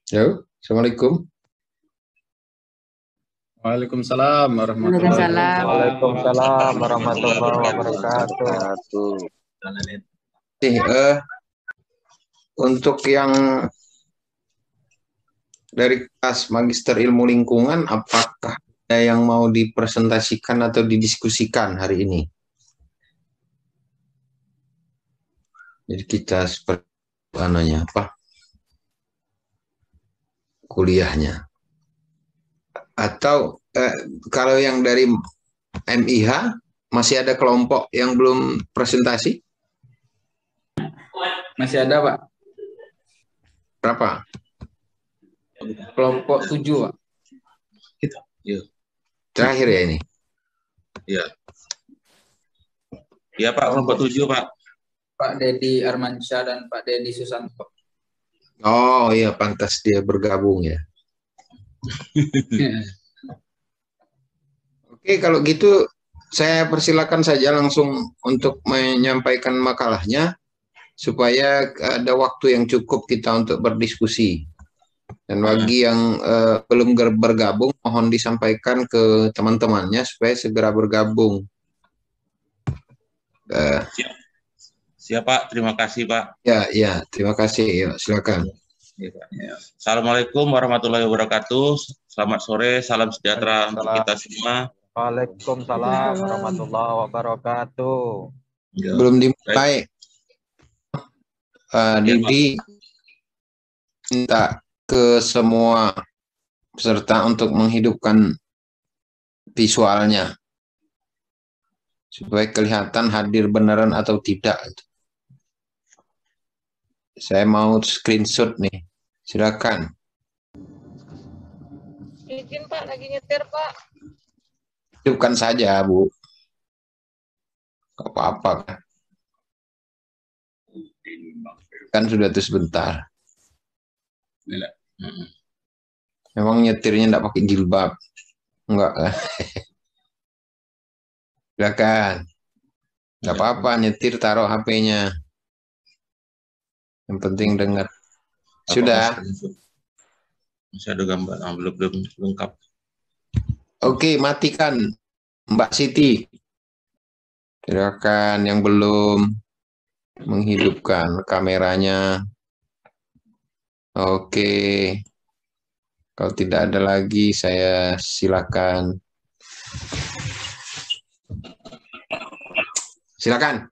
Halo, Assalamualaikum. Waalaikumsalam warahmatullahi Waalaikumsalam. Waalaikumsalam warahmatullahi wabarakatuh. Untuk yang dari kelas Magister Ilmu Lingkungan, apakah ada yang mau dipresentasikan atau didiskusikan hari ini? Jadi kita seperti kuliahnya. Atau kalau yang dari MIH masih ada kelompok yang belum presentasi? Masih ada, Pak. Berapa? Kelompok 7, Pak. Gitu. Ya. Terakhir ya ini? Iya. Iya, Pak, kelompok 7, Pak. Pak Dedi Armansyah dan Pak Dedi Susanto. Oh iya, pantas dia bergabung ya. Oke, kalau gitu saya persilakan saja langsung untuk menyampaikan makalahnya supaya ada waktu yang cukup kita untuk berdiskusi. Dan bagi yang belum bergabung, mohon disampaikan ke teman-temannya supaya segera bergabung. Siap, Pak. Terima kasih, Pak. Ya, terima kasih. Yuk, silakan. Ya, Pak. Assalamualaikum warahmatullahi wabarakatuh. Selamat sore, salam sejahtera untuk kita semua. Waalaikumsalam warahmatullahi wabarakatuh. Ya. Belum dimulai. Didi minta ke semua peserta untuk menghidupkan visualnya supaya kelihatan hadir beneran atau tidak. Saya mau screenshot nih, silakan. Izin Pak, lagi nyetir Pak. Hidupkan saja, Bu. Gak apa-apa kan? Kan sudah tuh sebentar. Memang nyetirnya enggak pakai jilbab? Enggak kan? Silakan. Enggak apa-apa, nyetir taruh HP-nya. Yang penting dengar. Sudah. Masih ada gambar, belum lengkap. Oke, matikan Mbak Siti. Silakan yang belum menghidupkan kameranya. Oke. Kalau tidak ada lagi, saya silakan. Silakan.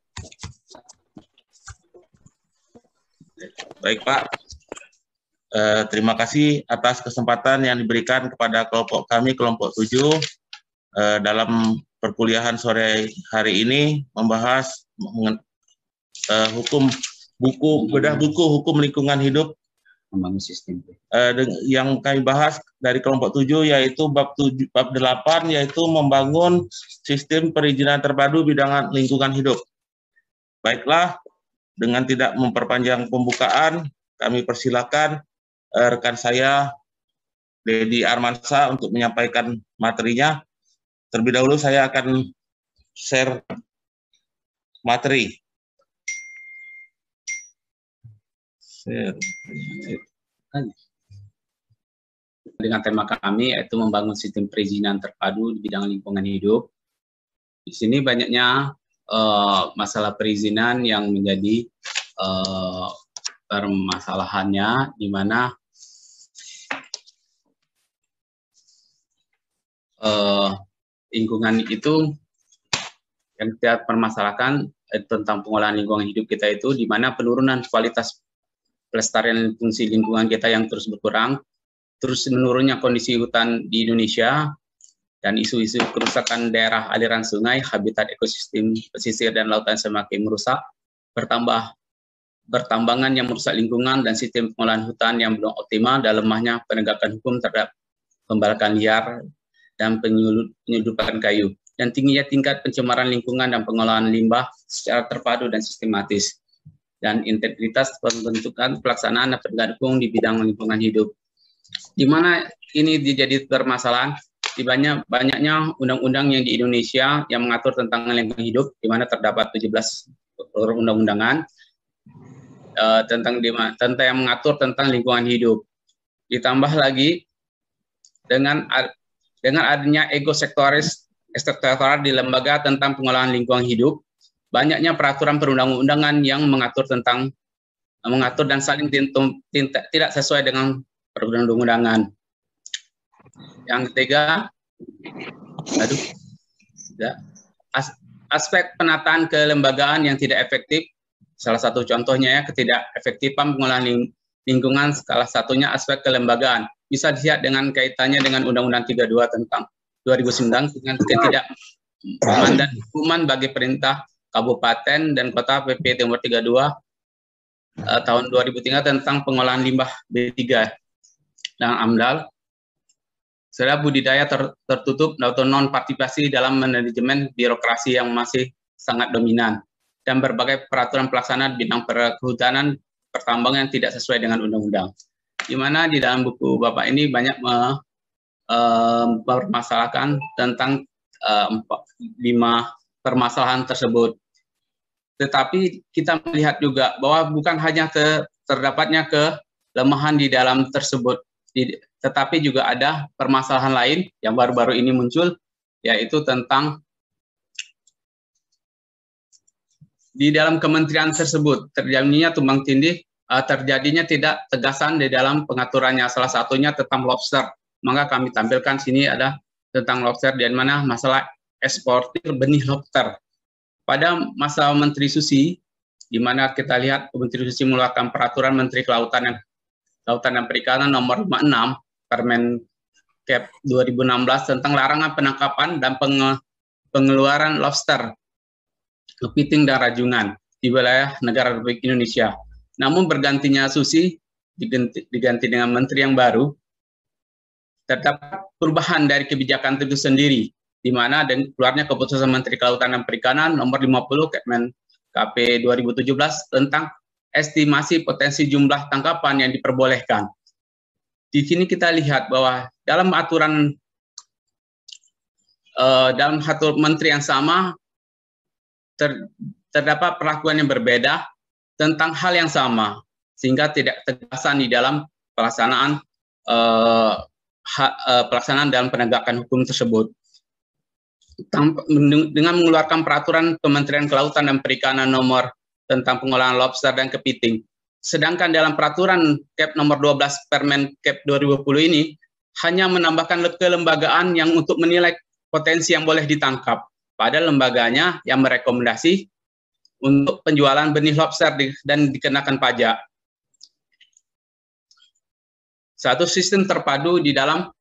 Baik, Pak. Terima kasih atas kesempatan yang diberikan kepada kelompok kami, kelompok 7, dalam perkuliahan sore hari ini membahas bedah buku hukum lingkungan hidup Membangun sistem. Yang kami bahas dari kelompok 7 yaitu bab 8 yaitu membangun sistem perizinan terpadu bidang lingkungan hidup. Baiklah, dengan tidak memperpanjang pembukaan, kami persilakan rekan saya Dedi Armansyah untuk menyampaikan materinya. Terlebih dahulu saya akan share materi. Dengan tema kami yaitu membangun sistem perizinan terpadu di bidang lingkungan hidup. Di sini banyaknya masalah perizinan yang menjadi permasalahannya, di mana lingkungan itu yang kita permasalahkan tentang pengolahan lingkungan hidup kita itu, di mana penurunan kualitas pelestarian fungsi lingkungan kita yang terus berkurang, terus menurunnya kondisi hutan di Indonesia, dan isu-isu kerusakan daerah aliran sungai, habitat ekosistem pesisir dan lautan semakin merusak, bertambangan yang merusak lingkungan dan sistem pengolahan hutan yang belum optimal, dan lemahnya penegakan hukum terhadap pembakaran liar dan penyeludupan kayu, dan tingginya tingkat pencemaran lingkungan dan pengolahan limbah secara terpadu dan sistematis, dan integritas pembentukan pelaksanaan dan penegakan hukum di bidang lingkungan hidup. Di mana ini jadi permasalahan di banyaknya undang-undang yang di Indonesia yang mengatur tentang lingkungan hidup, di mana terdapat 17 undang-undangan tentang yang mengatur tentang lingkungan hidup. Ditambah lagi dengan adanya ego sektoral di lembaga tentang pengolahan lingkungan hidup, banyaknya peraturan perundang-undangan yang mengatur dan saling tidak sesuai dengan perundang-undangan. Yang ketiga, aspek penataan kelembagaan yang tidak efektif. Salah satu contohnya ya, ketidakefektifan pengolahan lingkungan, salah satunya aspek kelembagaan. Bisa dilihat dengan kaitannya dengan Undang-Undang 32 tentang 2009 dengan ketidakhukuman dan hukuman bagi perintah kabupaten dan kota PP nomor 32 tahun 2003 tentang pengolahan limbah B3 dan AMDAL. Serta budidaya tertutup atau non-partisipasi dalam manajemen birokrasi yang masih sangat dominan, dan berbagai peraturan pelaksanaan bidang perhutanan pertambangan yang tidak sesuai dengan undang-undang. Di mana di dalam buku Bapak ini banyak mempermasalahkan tentang 5 permasalahan tersebut. Tetapi kita melihat juga bahwa bukan hanya terdapatnya kelemahan di dalam tersebut, tetapi juga ada permasalahan lain yang baru-baru ini muncul, yaitu tentang di dalam kementerian tersebut terjadinya tumbang tindih, terjadinya tidak tegasan di dalam pengaturannya. Salah satunya tentang lobster. Maka kami tampilkan sini ada tentang lobster, di mana masalah eksportir benih lobster. Pada masa Menteri Susi, di mana kita lihat Menteri Susi mengeluarkan peraturan Menteri Kelautan dan Perikanan nomor 56 Permen Cap 2016 tentang larangan penangkapan dan pengeluaran lobster, kepiting dan rajungan di wilayah negara Republik Indonesia. Namun bergantinya Susi diganti dengan menteri yang baru, terdapat perubahan dari kebijakan itu sendiri, di mana dan keluarnya keputusan Menteri Kelautan dan Perikanan nomor 50 Kemen KP 2017 tentang estimasi potensi jumlah tangkapan yang diperbolehkan. Di sini kita lihat bahwa dalam aturan menteri yang sama terdapat perlakuan yang berbeda tentang hal yang sama, sehingga tidak tegasan di dalam pelaksanaan dalam penegakan hukum tersebut. Dengan mengeluarkan peraturan Kementerian Kelautan dan Perikanan nomor tentang pengolahan lobster dan kepiting. Sedangkan dalam peraturan Cap nomor 12 Permen Cap 2020 ini hanya menambahkan kelembagaan yang untuk menilai potensi yang boleh ditangkap. Pada lembaganya yang merekomendasi untuk penjualan benih lobster dan dikenakan pajak. Satu sistem terpadu di dalam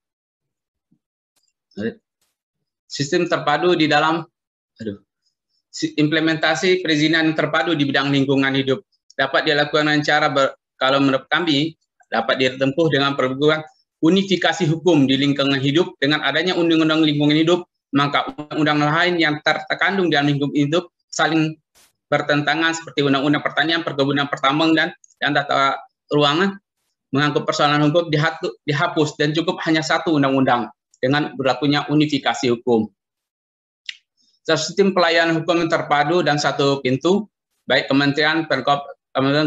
implementasi perizinan terpadu di bidang lingkungan hidup dapat dilakukan dengan cara kalau menurut kami dapat ditempuh dengan perbuatan unifikasi hukum di lingkungan hidup. Dengan adanya undang-undang lingkungan hidup, maka undang-undang lain yang terkandung dalam lingkungan hidup saling bertentangan, seperti undang-undang pertanian, perkebunan, pertambangan dan tata ruangan, mengangkut persoalan hukum dihapus dan cukup hanya satu undang-undang dengan berlakunya unifikasi hukum. Sistem pelayanan hukum yang terpadu dan satu pintu, baik Kementerian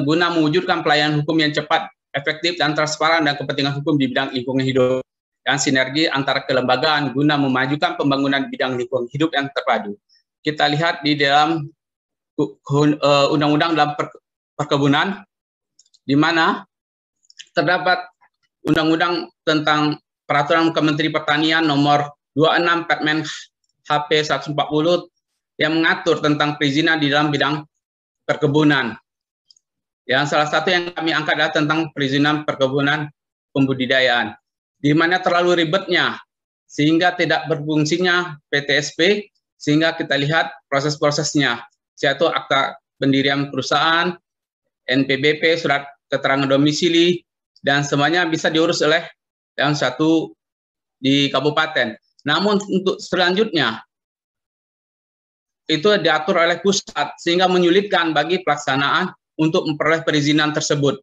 guna mewujudkan pelayanan hukum yang cepat, efektif, dan transparan dan kepentingan hukum di bidang lingkungan hidup, dan sinergi antara kelembagaan guna memajukan pembangunan bidang lingkungan hidup yang terpadu. Kita lihat di dalam undang-undang dalam perkebunan, di mana terdapat undang-undang tentang peraturan Kementerian Pertanian nomor 26 Permen HP 140 yang mengatur tentang perizinan di dalam bidang perkebunan. Yang salah satu yang kami angkat adalah tentang perizinan perkebunan pembudidayaan, di mana terlalu ribetnya sehingga tidak berfungsinya PTSP, sehingga kita lihat proses-prosesnya, yaitu akta pendirian perusahaan, NPBP, surat keterangan domisili, dan semuanya bisa diurus oleh yang satu di kabupaten. Namun untuk selanjutnya itu diatur oleh pusat, sehingga menyulitkan bagi pelaksanaan untuk memperoleh perizinan tersebut,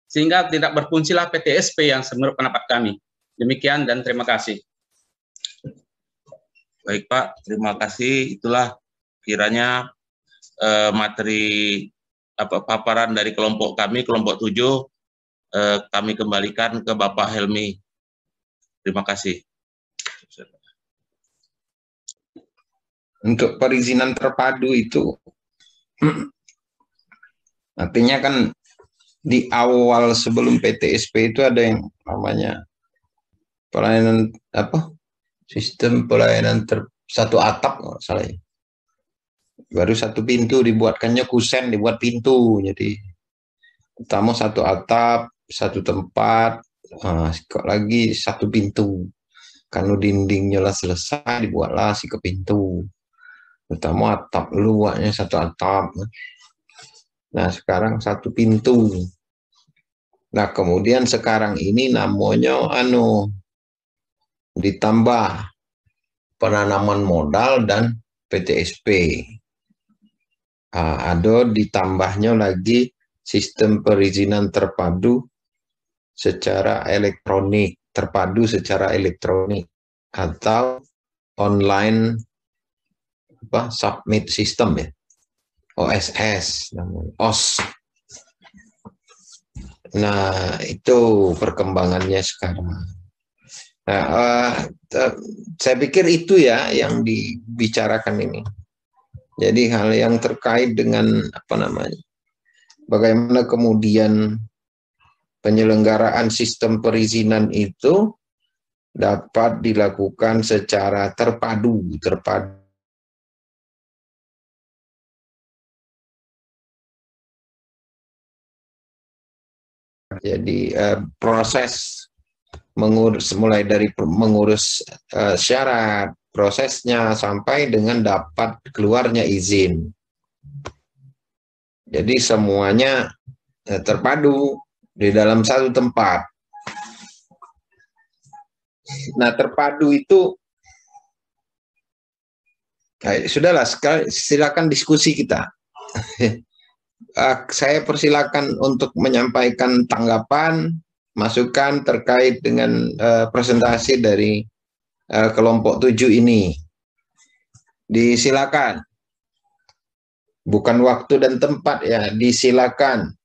sehingga tidak berfungsilah PTSP yang menurut pendapat kami. Demikian dan terima kasih. Baik Pak, terima kasih. Itulah kiranya materi paparan dari kelompok kami, kelompok 7, kami kembalikan ke Bapak Helmi. Terima kasih. Untuk perizinan terpadu itu artinya kan di awal sebelum PTSP itu ada yang namanya pelayanan apa? Sistem pelayanan satu atap nggak salah ya. Baru satu pintu dibuatkannya kusen, dibuat pintu. Jadi pertama satu atap, satu tempat, kok lagi satu pintu. Kalau dindingnya lah selesai, dibuatlah si ke pintu. Pertama atap luasnya satu atap. Nah sekarang satu pintu. Nah kemudian sekarang ini namanya ditambah penanaman modal dan PTSP. Ada ditambahnya lagi sistem perizinan terpadu secara elektronik, terpadu secara elektronik atau online submit system ya, OSS namanya, OS. Nah itu perkembangannya sekarang. Nah, saya pikir itu ya yang dibicarakan ini. Jadi hal yang terkait dengan bagaimana kemudian penyelenggaraan sistem perizinan itu dapat dilakukan secara terpadu. Jadi proses mulai dari mengurus syarat, prosesnya sampai dengan dapat keluarnya izin. Jadi semuanya terpadu di dalam satu tempat. Nah, terpadu itu sudahlah, silakan diskusi kita. Saya persilakan untuk menyampaikan tanggapan, masukan terkait dengan presentasi dari kelompok 7 ini. Disilakan. Bukan waktu dan tempat ya, disilakan.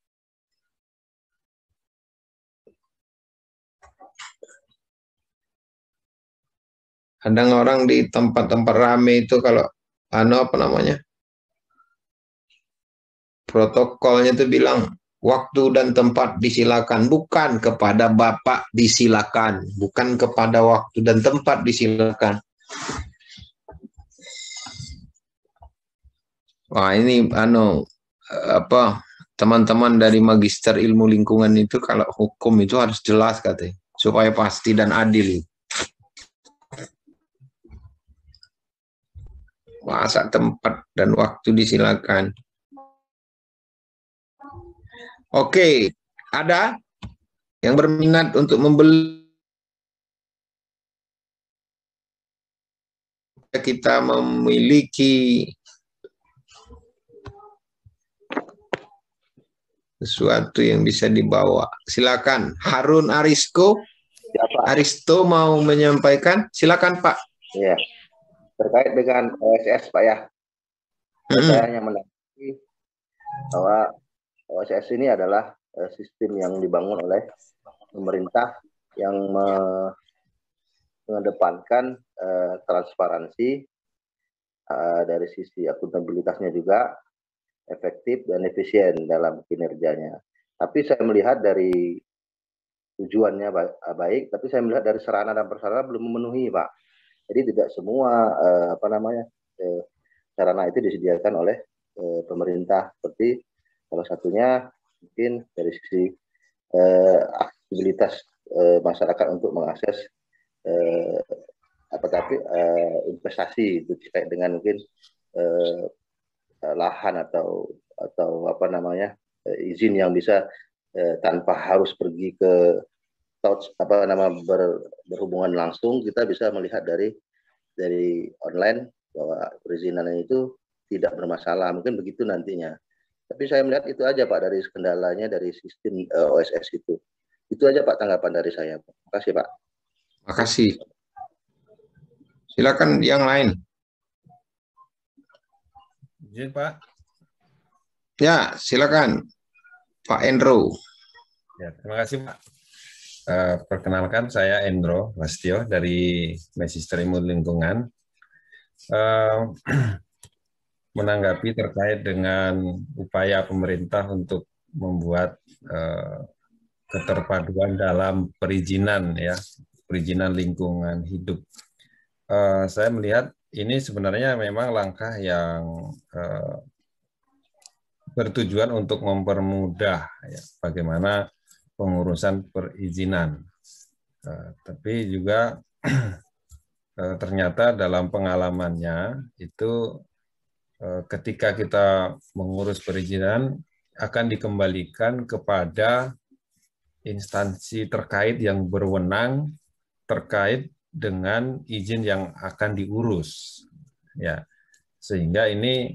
Kadang orang di tempat-tempat rame itu kalau protokolnya itu bilang waktu dan tempat disilakan, bukan kepada Bapak disilakan, bukan kepada waktu dan tempat disilakan. Wah, ini teman-teman dari Magister Ilmu Lingkungan itu kalau hukum itu harus jelas katanya, supaya pasti dan adil. Masa tempat dan waktu disilakan. Oke, ada yang berminat untuk membeli? Kita memiliki sesuatu yang bisa dibawa. Silakan, Harun Aristo. Ya, Pak. Aristo mau menyampaikan. Silakan, Pak. Ya, terkait dengan OSS, Pak ya. Saya hanya menanggapi bahwa OSS ini adalah sistem yang dibangun oleh pemerintah yang mengedepankan transparansi dari sisi akuntabilitasnya juga efektif dan efisien dalam kinerjanya. Tapi saya melihat dari tujuannya baik, tapi saya melihat dari sarana dan prasarana belum memenuhi, Pak. Jadi tidak semua sarana itu disediakan oleh pemerintah, seperti salah satunya mungkin dari sisi aksesibilitas masyarakat untuk mengakses investasi itu terkait dengan mungkin lahan atau izin yang bisa tanpa harus pergi ke berhubungan langsung. Kita bisa melihat dari online bahwa perizinannya itu tidak bermasalah, mungkin begitu nantinya. Tapi saya melihat itu aja, Pak, dari kendalanya dari sistem OSS itu. Itu aja, Pak, tanggapan dari saya. Terima kasih, Pak. Terima kasih. Silakan yang lain. Izin, Pak. Ya, silakan Pak Endro. Ya, terima kasih Pak. Perkenalkan saya Endro Lastio dari Magister Ilmu Lingkungan. Menanggapi terkait dengan upaya pemerintah untuk membuat keterpaduan dalam perizinan lingkungan hidup. Saya melihat ini sebenarnya memang langkah yang bertujuan untuk mempermudah bagaimana pengurusan perizinan. Tapi juga ternyata dalam pengalamannya itu ketika kita mengurus perizinan akan dikembalikan kepada instansi terkait yang berwenang terkait dengan izin yang akan diurus, ya, sehingga ini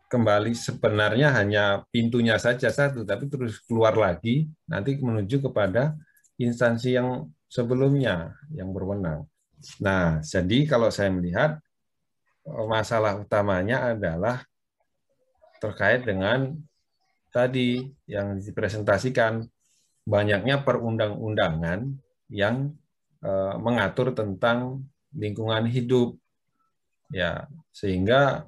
kembali sebenarnya hanya pintunya saja satu, tapi terus keluar lagi nanti menuju kepada instansi yang sebelumnya yang berwenang. Nah, jadi kalau saya melihat masalah utamanya adalah terkait dengan tadi yang dipresentasikan, banyaknya perundang-undangan yang mengatur tentang lingkungan hidup, ya, sehingga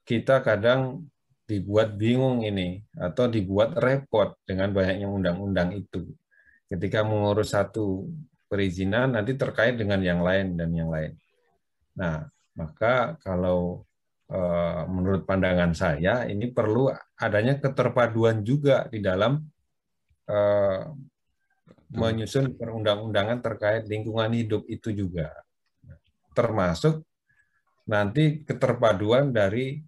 kita kadang dibuat bingung ini atau dibuat repot dengan banyaknya undang-undang itu. Ketika mengurus satu perizinan nanti terkait dengan yang lain dan yang lain. Nah, maka kalau menurut pandangan saya ini perlu adanya keterpaduan juga di dalam menyusun perundang-undangan terkait lingkungan hidup itu juga. Termasuk nanti keterpaduan dari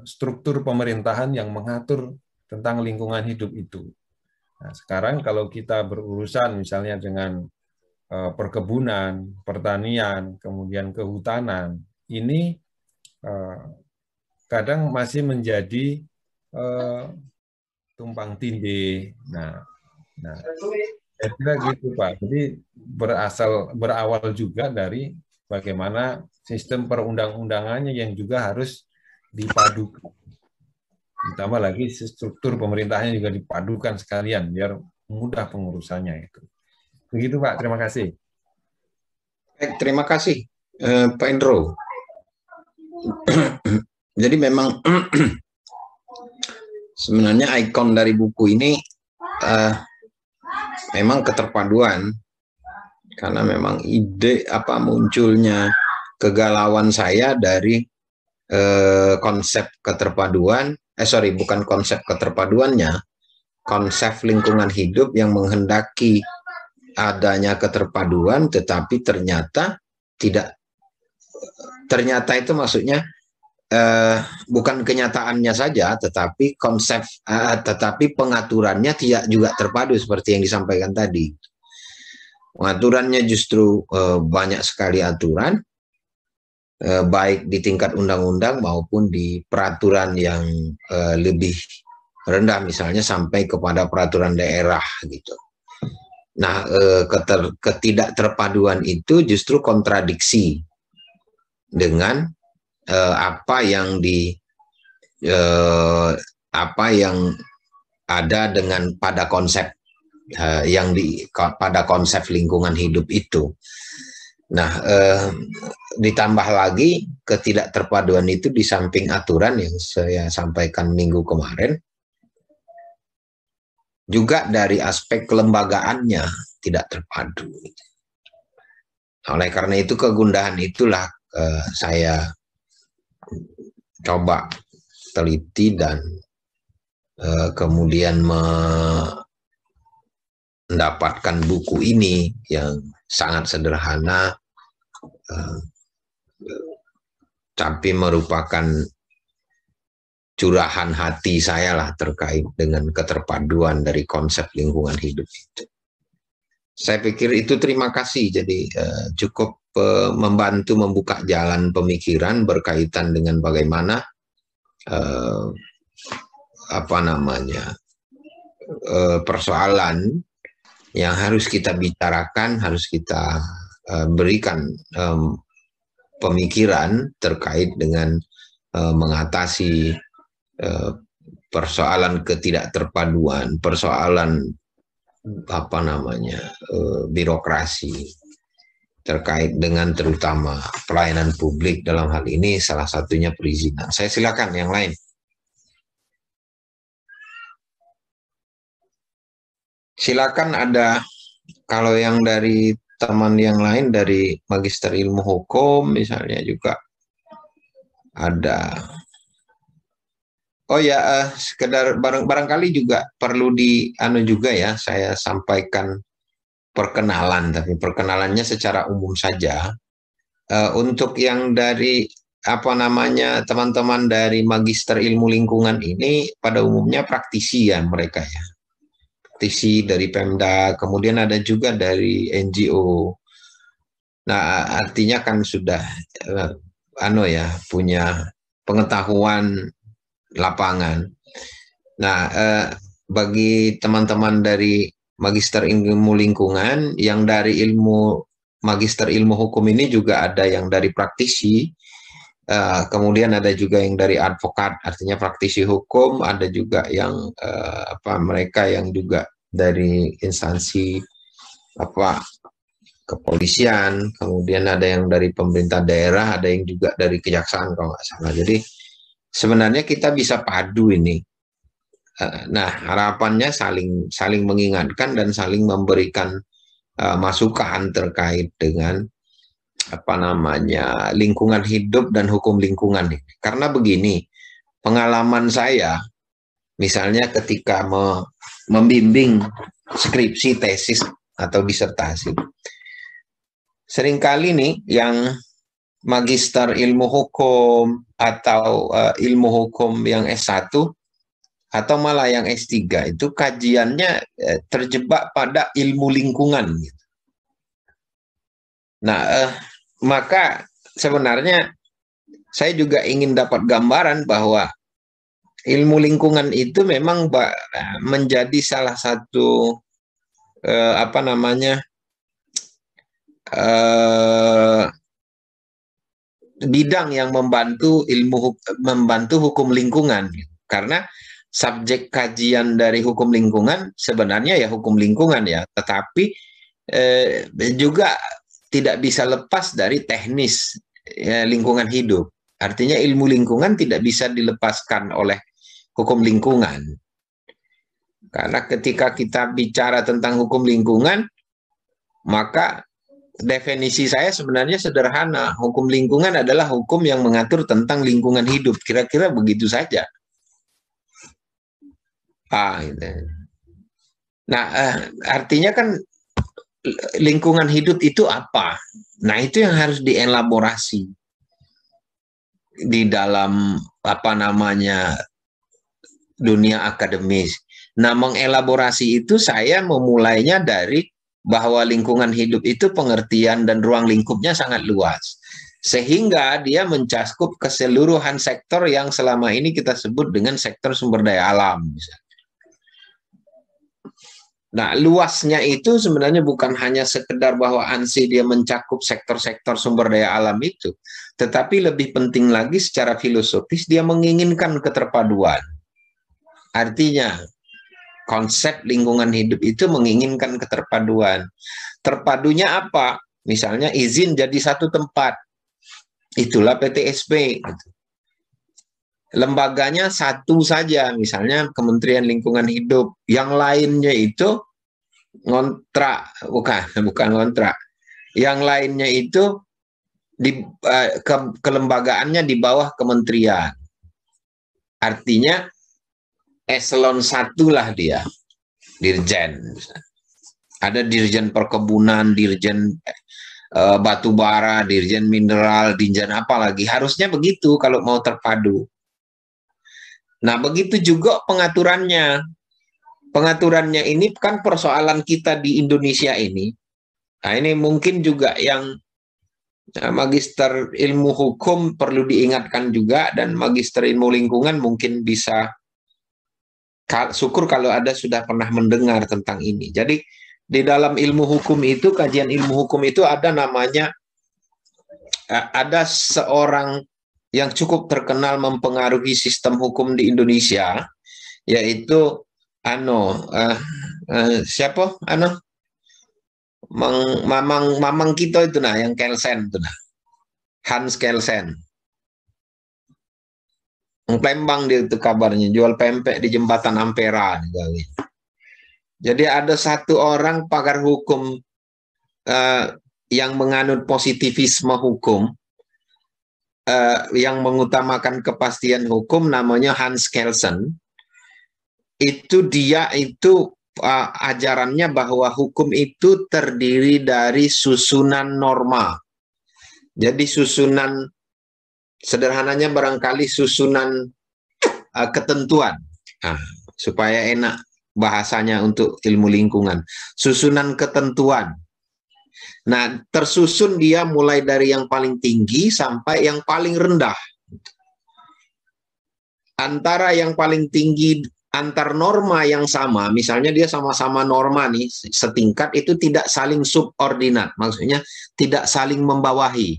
struktur pemerintahan yang mengatur tentang lingkungan hidup itu. Nah, sekarang kalau kita berurusan misalnya dengan perkebunan, pertanian, kemudian kehutanan, ini kadang masih menjadi tumpang tindih. Nah, saya kira gitu Pak. Jadi berawal juga dari bagaimana sistem perundang-undangannya yang juga harus dipadukan. Ditambah lagi struktur pemerintahnya juga dipadukan sekalian biar mudah pengurusannya itu. Begitu Pak, terima kasih. Baik, terima kasih Pak Endro. Jadi memang sebenarnya ikon dari buku ini memang keterpaduan, karena memang ide munculnya kegalauan saya dari konsep keterpaduan, bukan konsep keterpaduannya, konsep lingkungan hidup yang menghendaki adanya keterpaduan, tetapi ternyata tidak. Ternyata itu maksudnya bukan kenyataannya saja, tetapi tetapi pengaturannya tidak juga terpadu seperti yang disampaikan tadi. Pengaturannya justru banyak sekali aturan, baik di tingkat undang-undang maupun di peraturan yang lebih rendah, misalnya sampai kepada peraturan daerah gitu. Nah, ketidakterpaduan itu justru kontradiksi dengan apa yang ada dengan pada konsep pada konsep lingkungan hidup itu. Nah, ditambah lagi ketidakterpaduan itu di samping aturan yang saya sampaikan minggu kemarin, juga dari aspek kelembagaannya tidak terpadu. Oleh karena itu kegundahan itulah saya coba teliti dan kemudian mendapatkan buku ini yang sangat sederhana, tapi merupakan curahan hati saya lah terkait dengan keterpaduan dari konsep lingkungan hidup itu. Saya pikir itu, terima kasih. Jadi cukup membantu membuka jalan pemikiran berkaitan dengan bagaimana persoalan yang harus kita bicarakan, harus kita berikan pemikiran terkait dengan mengatasi persoalan ketidakterpaduan, persoalan birokrasi terkait dengan terutama pelayanan publik dalam hal ini, salah satunya perizinan. Saya silakan yang lain. Silakan ada, kalau yang dari teman yang lain dari Magister Ilmu Hukum misalnya juga ada. Oh ya, sekedar barangkali juga perlu juga ya, saya sampaikan perkenalan, tapi perkenalannya secara umum saja. Untuk yang dari teman-teman dari Magister Ilmu Lingkungan ini pada umumnya praktisi ya mereka ya. Praktisi dari Pemda, kemudian ada juga dari NGO. Nah, artinya kan sudah punya pengetahuan lapangan. Nah, bagi teman-teman dari Magister Ilmu Lingkungan yang dari Magister Ilmu Hukum ini juga ada yang dari praktisi, kemudian ada juga yang dari advokat, artinya praktisi hukum, ada juga yang mereka yang juga dari instansi kepolisian, kemudian ada yang dari pemerintah daerah, ada yang juga dari kejaksaan kalau nggak salah. Jadi sebenarnya kita bisa padu ini. Nah, harapannya saling mengingatkan dan saling memberikan masukan terkait dengan lingkungan hidup dan hukum lingkungan ini. Karena begini, pengalaman saya misalnya ketika membimbing skripsi, tesis atau disertasi, seringkali nih yang Magister Ilmu Hukum atau ilmu hukum yang S1 atau malah yang S3 itu kajiannya terjebak pada ilmu lingkungan. Nah, maka sebenarnya saya juga ingin dapat gambaran bahwa ilmu lingkungan itu memang menjadi salah satu bidang yang membantu hukum lingkungan, karena subjek kajian dari hukum lingkungan sebenarnya ya hukum lingkungan ya, tetapi juga tidak bisa lepas dari teknis lingkungan hidup. Artinya ilmu lingkungan tidak bisa dilepaskan oleh hukum lingkungan, karena ketika kita bicara tentang hukum lingkungan, maka definisi saya sebenarnya sederhana. Hukum lingkungan adalah hukum yang mengatur tentang lingkungan hidup. Kira-kira begitu saja. Gitu. Nah, artinya kan lingkungan hidup itu apa? Nah, itu yang harus dielaborasi di dalam dunia akademis. Nah, mengelaborasi itu saya memulainya dari bahwa lingkungan hidup itu pengertian dan ruang lingkupnya sangat luas, sehingga dia mencakup keseluruhan sektor yang selama ini kita sebut dengan sektor sumber daya alam. Nah, luasnya itu sebenarnya bukan hanya sekedar bahwa ANSI dia mencakup sektor-sektor sumber daya alam itu, tetapi lebih penting lagi secara filosofis dia menginginkan keterpaduan. Artinya konsep lingkungan hidup itu menginginkan keterpaduan. Terpadunya apa? Misalnya izin jadi satu tempat. Itulah PTSP. Lembaganya satu saja, misalnya Kementerian Lingkungan Hidup. Yang lainnya itu ngontrak, bukan ngontrak. Yang lainnya itu kelembagaannya di bawah kementerian. Artinya eselon 1 lah dia, dirjen. Ada dirjen perkebunan, dirjen batu bara, dirjen mineral, dirjen apa lagi. Harusnya begitu kalau mau terpadu. Nah, begitu juga pengaturannya. Pengaturannya ini kan persoalan kita di Indonesia ini. Nah, ini mungkin juga yang Magister Ilmu Hukum perlu diingatkan juga, dan Magister Ilmu Lingkungan mungkin bisa, syukur kalau ada sudah pernah mendengar tentang ini. Jadi di dalam ilmu hukum itu, kajian ilmu hukum itu ada namanya, ada seorang yang cukup terkenal mempengaruhi sistem hukum di Indonesia, yaitu siapa mamang kita itu nah, yang Kelsen itu nah, Hans Kelsen. Palembang dia itu kabarnya, jual pempek di jembatan Ampera. Jadi ada satu orang pakar hukum yang menganut positivisme hukum, yang mengutamakan kepastian hukum, namanya Hans Kelsen. Itu dia itu ajarannya bahwa hukum itu terdiri dari susunan norma. Jadi susunan, sederhananya barangkali susunan ketentuan, supaya enak bahasanya untuk ilmu lingkungan. Susunan ketentuan. Nah, tersusun dia mulai dari yang paling tinggi sampai yang paling rendah. Antara yang paling tinggi, antar norma yang sama, misalnya dia sama-sama norma nih, setingkat, itu tidak saling subordinat, maksudnya tidak saling membawahi.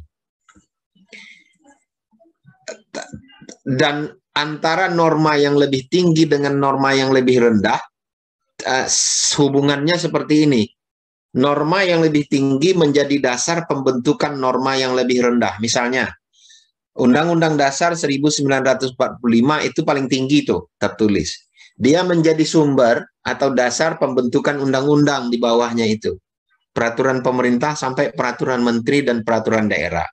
Dan antara norma yang lebih tinggi dengan norma yang lebih rendah, hubungannya seperti ini. Norma yang lebih tinggi menjadi dasar pembentukan norma yang lebih rendah. Misalnya, Undang-Undang Dasar 1945 itu paling tinggi tuh tertulis. Dia menjadi sumber atau dasar pembentukan undang-undang di bawahnya itu. Peraturan pemerintah sampai peraturan menteri dan peraturan daerah.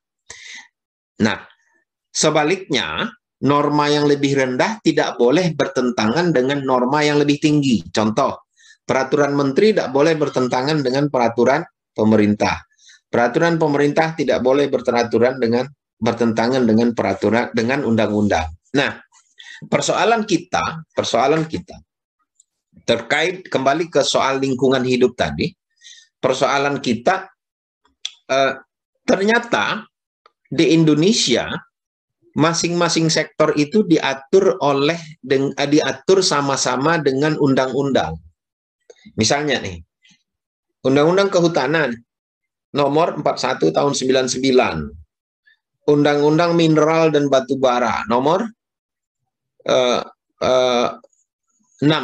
Nah, sebaliknya, norma yang lebih rendah tidak boleh bertentangan dengan norma yang lebih tinggi. Contoh, peraturan menteri tidak boleh bertentangan dengan peraturan pemerintah. Peraturan pemerintah tidak boleh bertentangan dengan peraturan, dengan undang-undang. Nah, persoalan kita terkait kembali ke soal lingkungan hidup tadi. Persoalan kita ternyata di Indonesia masing-masing sektor itu diatur sama-sama dengan undang-undang. Misalnya nih, Undang-Undang Kehutanan nomor 41 tahun 99. Undang-Undang Mineral dan Batu Bara nomor 6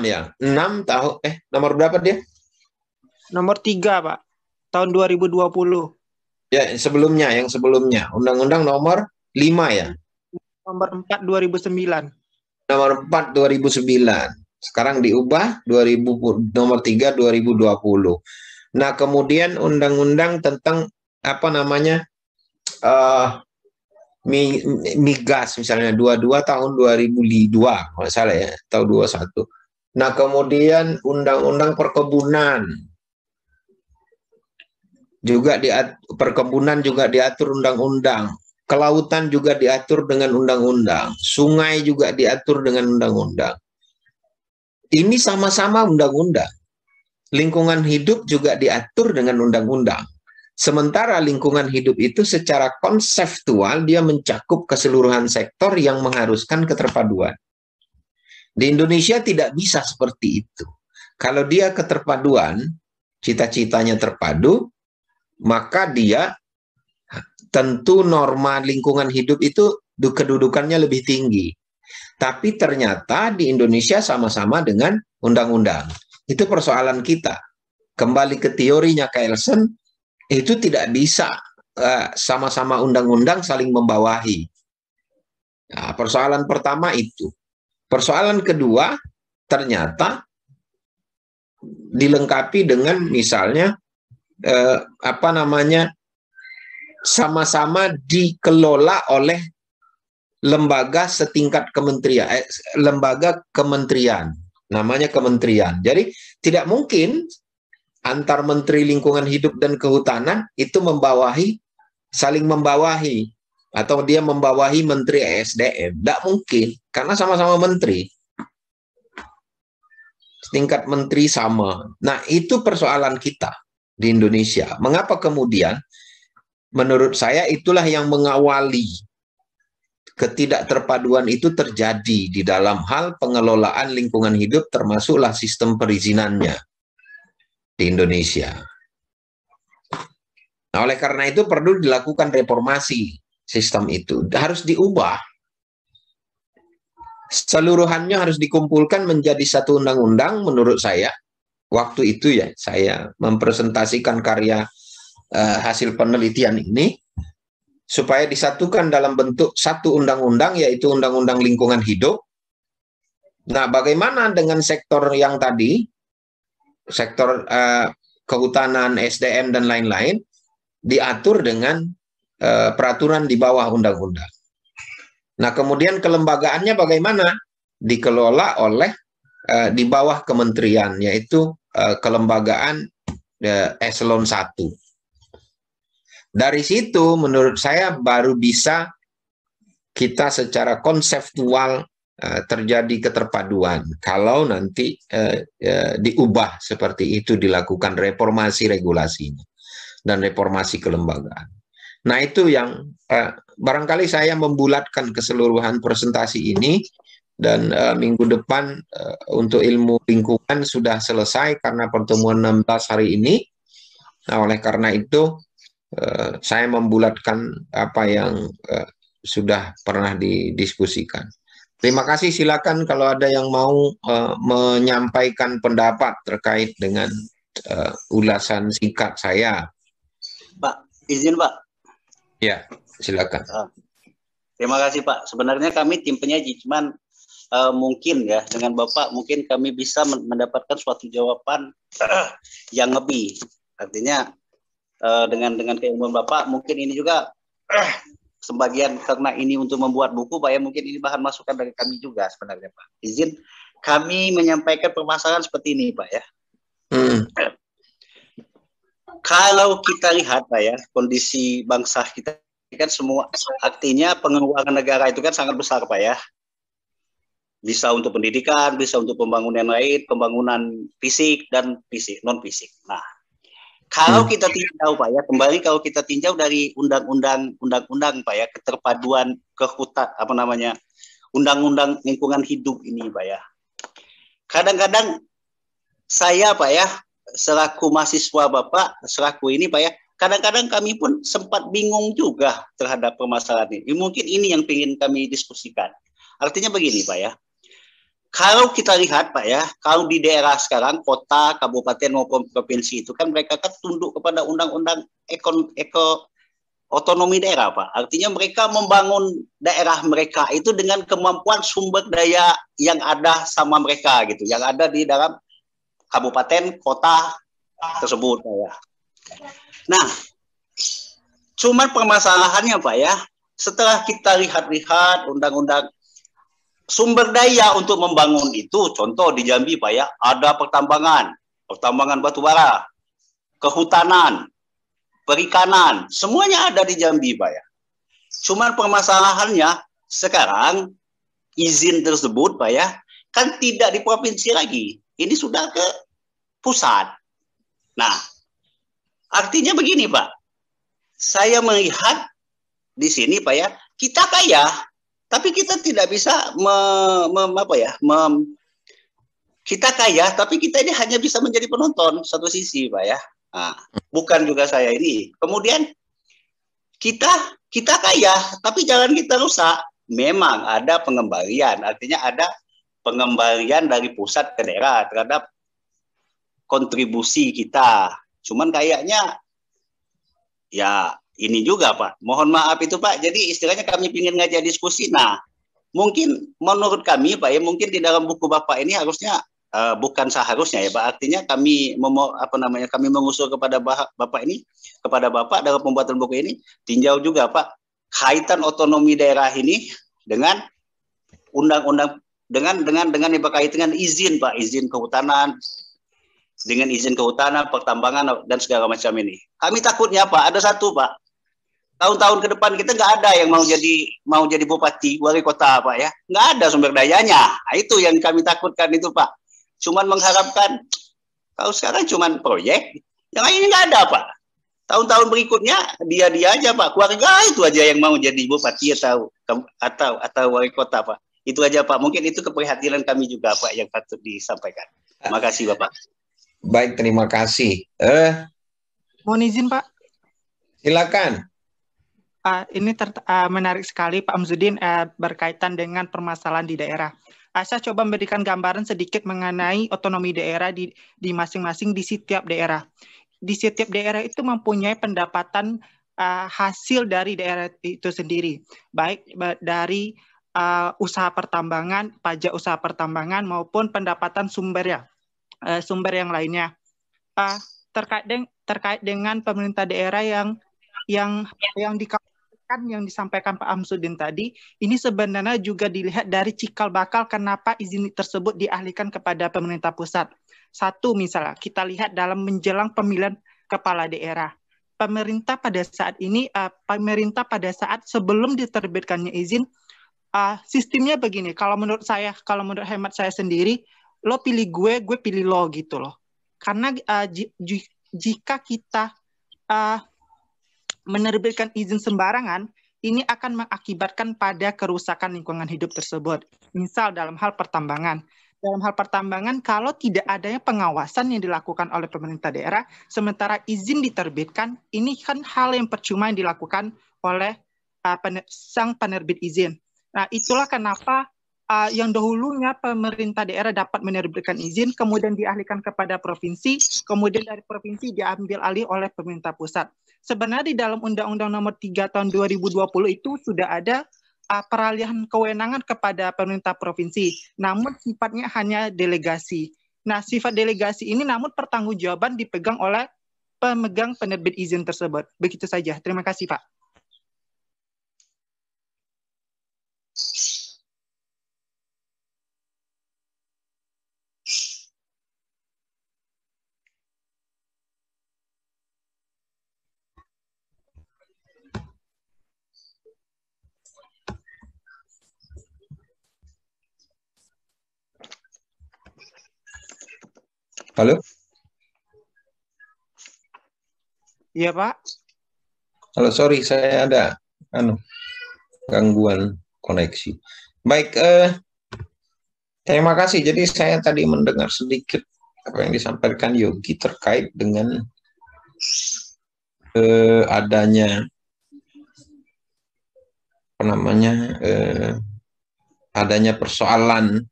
ya. 6 tahun nomor berapa dia? Nomor 3, Pak. Tahun 2020. Ya, yang sebelumnya. Undang-Undang nomor 5 ya. Nomor 4 2009. Nomor 4 2009. Sekarang diubah nomor 3 2020. Nah, kemudian undang-undang tentang migas misalnya 22 tahun 2002 kalau salah ya, atau 21. Nah, kemudian undang-undang perkebunan juga perkebunan juga diatur undang-undang. Kelautan juga diatur dengan undang-undang. Sungai juga diatur dengan undang-undang. Ini sama-sama undang-undang. Lingkungan hidup juga diatur dengan undang-undang. Sementara lingkungan hidup itu secara konseptual dia mencakup keseluruhan sektor yang mengharuskan keterpaduan. Di Indonesia tidak bisa seperti itu. Kalau dia keterpaduan, cita-citanya terpadu, maka dia tentu norma lingkungan hidup itu kedudukannya lebih tinggi. Tapi ternyata di Indonesia sama-sama dengan undang-undang. Itu persoalan kita. Kembali ke teorinya Kelsen, itu tidak bisa sama-sama undang-undang saling membawahi. Nah, persoalan pertama itu. Persoalan kedua, ternyata dilengkapi dengan misalnya sama-sama dikelola oleh lembaga setingkat kementerian, lembaga kementerian, namanya kementerian. Jadi tidak mungkin antar Menteri Lingkungan Hidup dan Kehutanan itu saling membawahi, atau dia membawahi Menteri ESDM. Tidak mungkin, karena sama-sama menteri. Tingkat menteri sama. Nah, itu persoalan kita di Indonesia. Mengapa kemudian, menurut saya itulah yang mengawali ketidakterpaduan itu terjadi di dalam hal pengelolaan lingkungan hidup, termasuklah sistem perizinannya di Indonesia. Nah, oleh karena itu perlu dilakukan reformasi sistem itu, harus diubah. seluruhannya harus dikumpulkan menjadi satu undang-undang menurut saya. Waktu itu ya saya mempresentasikan karya hasil penelitian ini supaya disatukan dalam bentuk satu undang-undang, yaitu Undang-Undang Lingkungan Hidup. Nah, bagaimana dengan sektor yang tadi, sektor kehutanan, SDM, dan lain-lain, diatur dengan peraturan di bawah undang-undang. Nah, kemudian kelembagaannya bagaimana? Dikelola oleh di bawah kementerian, yaitu kelembagaan eselon 1. Dari situ menurut saya baru bisa kita secara konseptual terjadi keterpaduan. Kalau nanti diubah seperti itu, dilakukan reformasi regulasinya dan reformasi kelembagaan. Nah, itu yang barangkali saya membulatkan keseluruhan presentasi ini, dan minggu depan untuk ilmu lingkungan sudah selesai karena pertemuan 16 hari ini. Nah, oleh karena itu saya membulatkan apa yang sudah pernah didiskusikan. Terima kasih, silakan kalau ada yang mau menyampaikan pendapat terkait dengan ulasan singkat saya. Pak, izin Pak. Ya, silakan. Terima kasih Pak. Sebenarnya kami tim penyaji, cuman mungkin ya dengan Bapak mungkin kami bisa mendapatkan suatu jawaban yang lebih. Artinya dengan keilmuan Bapak mungkin ini juga sebagian karena ini untuk membuat buku Pak ya, mungkin ini bahan masukan dari kami juga sebenarnya Pak. Izin kami menyampaikan permasalahan seperti ini Pak ya. Kalau kita lihat Pak ya, kondisi bangsa kita kan semua, artinya pengeluaran negara itu kan sangat besar Pak ya. Bisa untuk pendidikan, bisa untuk pembangunan lain, pembangunan fisik dan fisik, non fisik. Nah, kalau kita tinjau Pak ya, kembali kalau kita tinjau dari undang-undang Pak ya, keterpaduan undang-undang lingkungan hidup ini Pak ya. Kadang-kadang saya Pak ya, selaku mahasiswa Bapak, selaku ini Pak ya, kadang-kadang kami pun sempat bingung juga terhadap permasalahan ini. Mungkin ini yang ingin kami diskusikan. Artinya begini Pak ya, kalau kita lihat Pak ya, kalau di daerah sekarang, kota, kabupaten maupun provinsi itu kan mereka kan tunduk kepada undang-undang otonomi daerah Pak. Artinya mereka membangun daerah mereka itu dengan kemampuan sumber daya yang ada sama mereka gitu, yang ada di dalam kabupaten, kota tersebut Pak ya. Nah, cuman permasalahannya Pak ya, setelah kita lihat-lihat undang-undang sumber daya untuk membangun itu, contoh di Jambi Pak ya, ada pertambangan batu bara, kehutanan, perikanan, semuanya ada di Jambi Pak ya. Cuman permasalahannya sekarang izin tersebut Pak ya, kan tidak di provinsi lagi, ini sudah ke pusat. Nah, artinya begini Pak, saya melihat di sini Pak ya, kita kaya, tapi kita tidak bisa kita kaya, tapi kita ini hanya bisa menjadi penonton satu sisi Pak ya. Nah, bukan juga saya ini. Kemudian kita kaya, tapi jangan kita rusak. Memang ada pengembalian, artinya ada pengembalian dari pusat ke daerah terhadap kontribusi kita. Cuman kayaknya ya ini juga Pak, mohon maaf itu Pak, jadi istilahnya kami ingin ngajak diskusi. Nah, mungkin menurut kami Pak ya, mungkin di dalam buku Bapak ini harusnya, bukan seharusnya ya Pak, artinya kami kami mengusul kepada Bapak ini, kepada Bapak dalam pembuatan buku ini, tinjau juga Pak, kaitan otonomi daerah ini dengan undang-undang, dengan yang berkaitan dengan izin Pak, izin kehutanan, dengan izin kehutanan, pertambangan, dan segala macam ini. Kami takutnya Pak, ada satu Pak, tahun-tahun ke depan kita nggak ada yang mau jadi bupati, wali kota Pak ya, nggak ada sumber dayanya. Nah, itu yang kami takutkan itu Pak. Cuman mengharapkan, kalau sekarang cuman proyek, yang lainnya nggak ada Pak. Tahun-tahun berikutnya dia aja Pak, keluarga itu aja yang mau jadi bupati atau wali kota Pak. Itu aja Pak. Mungkin itu keprihatinan kami juga Pak yang patut disampaikan. Terima kasih Bapak. Baik, terima kasih. Mohon izin Pak. Silakan. menarik sekali Pak Amzuddin berkaitan dengan permasalahan di daerah. Saya coba memberikan gambaran sedikit mengenai otonomi daerah di masing-masing di setiap daerah. Di setiap daerah itu mempunyai pendapatan hasil dari daerah itu sendiri, baik dari usaha pertambangan, pajak usaha pertambangan maupun pendapatan sumber yang lainnya. Terkait dengan pemerintah daerah yang disampaikan Pak Amzuddin tadi, ini sebenarnya juga dilihat dari cikal bakal kenapa izin tersebut dialihkan kepada pemerintah pusat. Satu, misalnya kita lihat dalam menjelang pemilihan kepala daerah. Pemerintah pada saat sebelum diterbitkannya izin, sistemnya begini. Kalau menurut hemat saya sendiri, lo pilih gue pilih lo gitu loh. Karena jika kita menerbitkan izin sembarangan, ini akan mengakibatkan pada kerusakan lingkungan hidup tersebut. Misal dalam hal pertambangan. Dalam hal pertambangan, kalau tidak adanya pengawasan yang dilakukan oleh pemerintah daerah, sementara izin diterbitkan, ini kan hal yang percuma yang dilakukan oleh sang penerbit izin. Nah, itulah kenapa yang dahulunya pemerintah daerah dapat menerbitkan izin, kemudian dialihkan kepada provinsi, kemudian dari provinsi diambil alih oleh pemerintah pusat. Sebenarnya di dalam Undang-Undang Nomor 3 Tahun 2020 itu sudah ada peralihan kewenangan kepada pemerintah provinsi, namun sifatnya hanya delegasi. Nah, sifat delegasi ini namun pertanggungjawaban dipegang oleh pemegang penerbit izin tersebut. Begitu saja. Terima kasih, Pak. Halo? Iya, Pak. Halo, sorry, saya ada gangguan koneksi. Baik, terima kasih. Jadi saya tadi mendengar sedikit apa yang disampaikan Yogi terkait dengan adanya adanya persoalan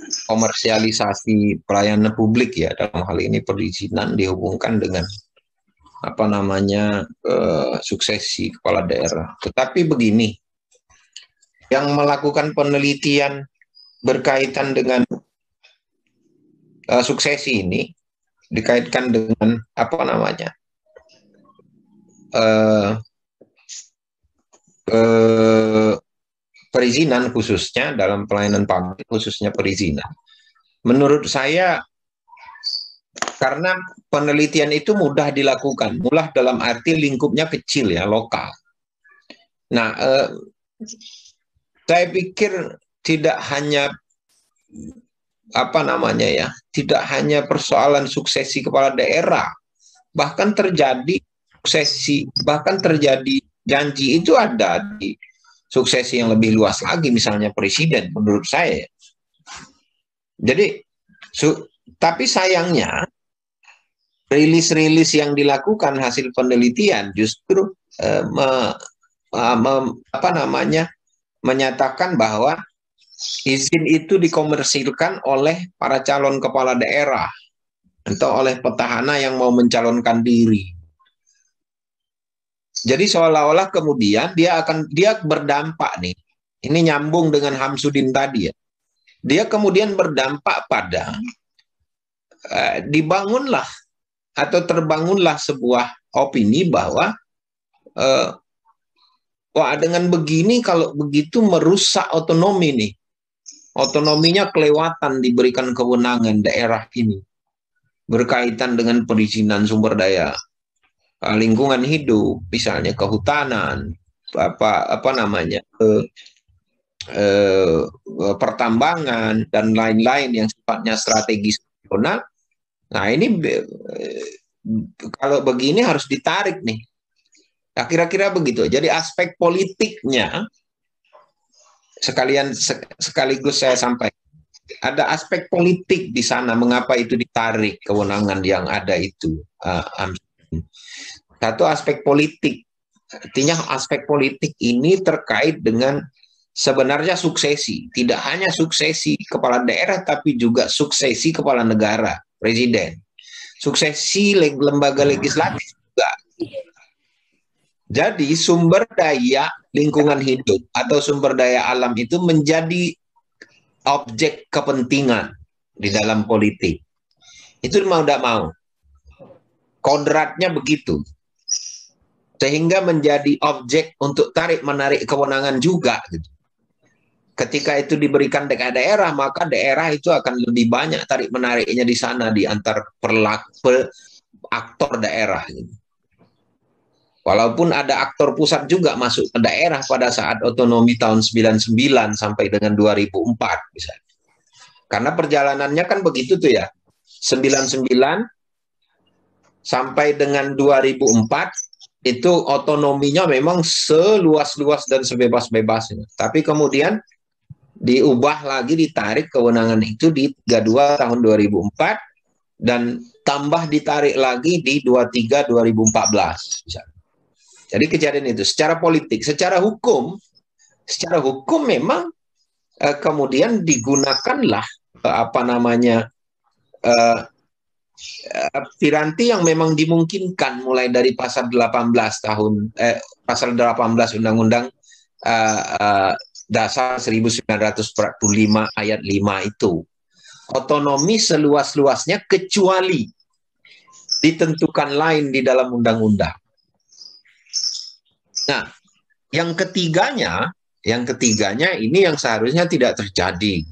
komersialisasi pelayanan publik ya, dalam hal ini perizinan dihubungkan dengan suksesi kepala daerah. Tetapi begini, yang melakukan penelitian berkaitan dengan suksesi ini dikaitkan dengan perizinan, khususnya dalam pelayanan publik, khususnya perizinan. Menurut saya, karena penelitian itu mudah dilakukan, mudah dalam arti lingkupnya kecil ya, lokal. Nah, saya pikir tidak hanya tidak hanya persoalan suksesi kepala daerah, bahkan terjadi suksesi, bahkan terjadi janji itu ada di suksesi yang lebih luas lagi, misalnya presiden, menurut saya. Jadi, tapi sayangnya rilis-rilis yang dilakukan hasil penelitian justru menyatakan bahwa izin itu dikomersilkan oleh para calon kepala daerah atau oleh petahana yang mau mencalonkan diri. Jadi seolah-olah kemudian dia berdampak nih. Ini nyambung dengan Hamsuddin tadi ya. Dia kemudian berdampak pada dibangunlah atau terbangunlah sebuah opini bahwa dengan begini, kalau begitu merusak otonomi nih. Otonominya kelewatan diberikan kewenangan daerah ini berkaitan dengan perizinan sumber daya lingkungan hidup, misalnya kehutanan, pertambangan dan lain-lain yang sifatnya strategis nasional. Nah, ini kalau begini harus ditarik nih. Nah, kira-kira begitu. Jadi aspek politiknya sekaligus saya sampaikan. Ada aspek politik di sana, mengapa itu ditarik kewenangan yang ada itu. Satu aspek politik. Artinya aspek politik ini terkait dengan sebenarnya suksesi. Tidak hanya suksesi kepala daerah, tapi juga suksesi kepala negara, presiden. Suksesi lembaga legislatif juga. Jadi sumber daya lingkungan hidup atau sumber daya alam itu menjadi objek kepentingan di dalam politik. Itu mau tidak mau. Kodratnya begitu. Sehingga menjadi objek untuk tarik-menarik kewenangan juga. Gitu. Ketika itu diberikan daerah, maka daerah itu akan lebih banyak tarik-menariknya di sana di antar aktor daerah. Gitu. Walaupun ada aktor pusat juga masuk ke daerah pada saat otonomi tahun 99 sampai dengan 2004 misalnya. Karena perjalanannya kan begitu tuh ya. 99 sampai dengan 2004 itu otonominya memang seluas-luas dan sebebas-bebasnya. Tapi kemudian diubah lagi, ditarik kewenangan itu di 32 tahun 2004 dan tambah ditarik lagi di 23 2014 misalnya. Jadi kejadian itu secara politik, secara hukum memang kemudian digunakanlah piranti yang memang dimungkinkan mulai dari pasal 18 pasal 18 Undang-Undang Dasar 1945 ayat 5 itu. Otonomi seluas-luasnya kecuali ditentukan lain di dalam undang-undang. Nah, yang ketiganya ini yang seharusnya tidak terjadi.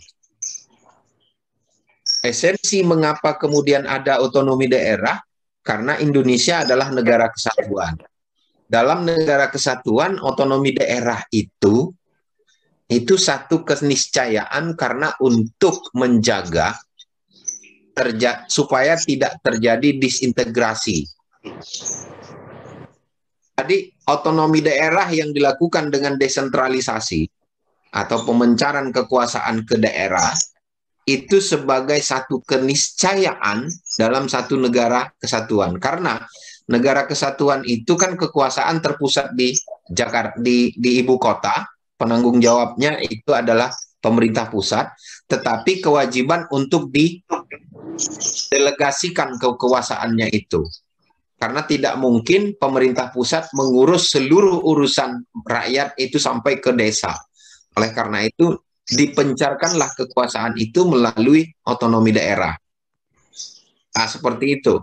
Esensi mengapa kemudian ada otonomi daerah, karena Indonesia adalah negara kesatuan. Dalam negara kesatuan, otonomi daerah itu satu keniscayaan karena untuk menjaga supaya tidak terjadi disintegrasi. Jadi otonomi daerah yang dilakukan dengan desentralisasi atau pemencaran kekuasaan ke daerah itu sebagai satu keniscayaan dalam satu negara kesatuan. Karena negara kesatuan itu kan kekuasaan terpusat di Jakarta, di ibu kota, penanggung jawabnya itu adalah pemerintah pusat, tetapi kewajiban untuk didelegasikan kekuasaannya itu. Karena tidak mungkin pemerintah pusat mengurus seluruh urusan rakyat itu sampai ke desa. Oleh karena itu, dipencarkanlah kekuasaan itu melalui otonomi daerah. Nah, seperti itu.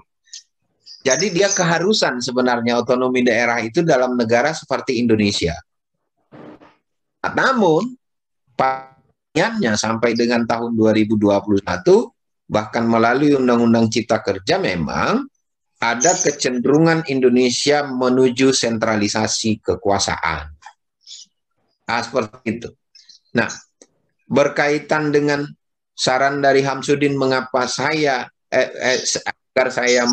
Jadi dia keharusan sebenarnya otonomi daerah itu dalam negara seperti Indonesia. Namun, panjangnya sampai dengan tahun 2021, bahkan melalui Undang-Undang Cipta Kerja memang ada kecenderungan Indonesia menuju sentralisasi kekuasaan. Nah, seperti itu. Nah, berkaitan dengan saran dari Hamsuddin mengapa agar saya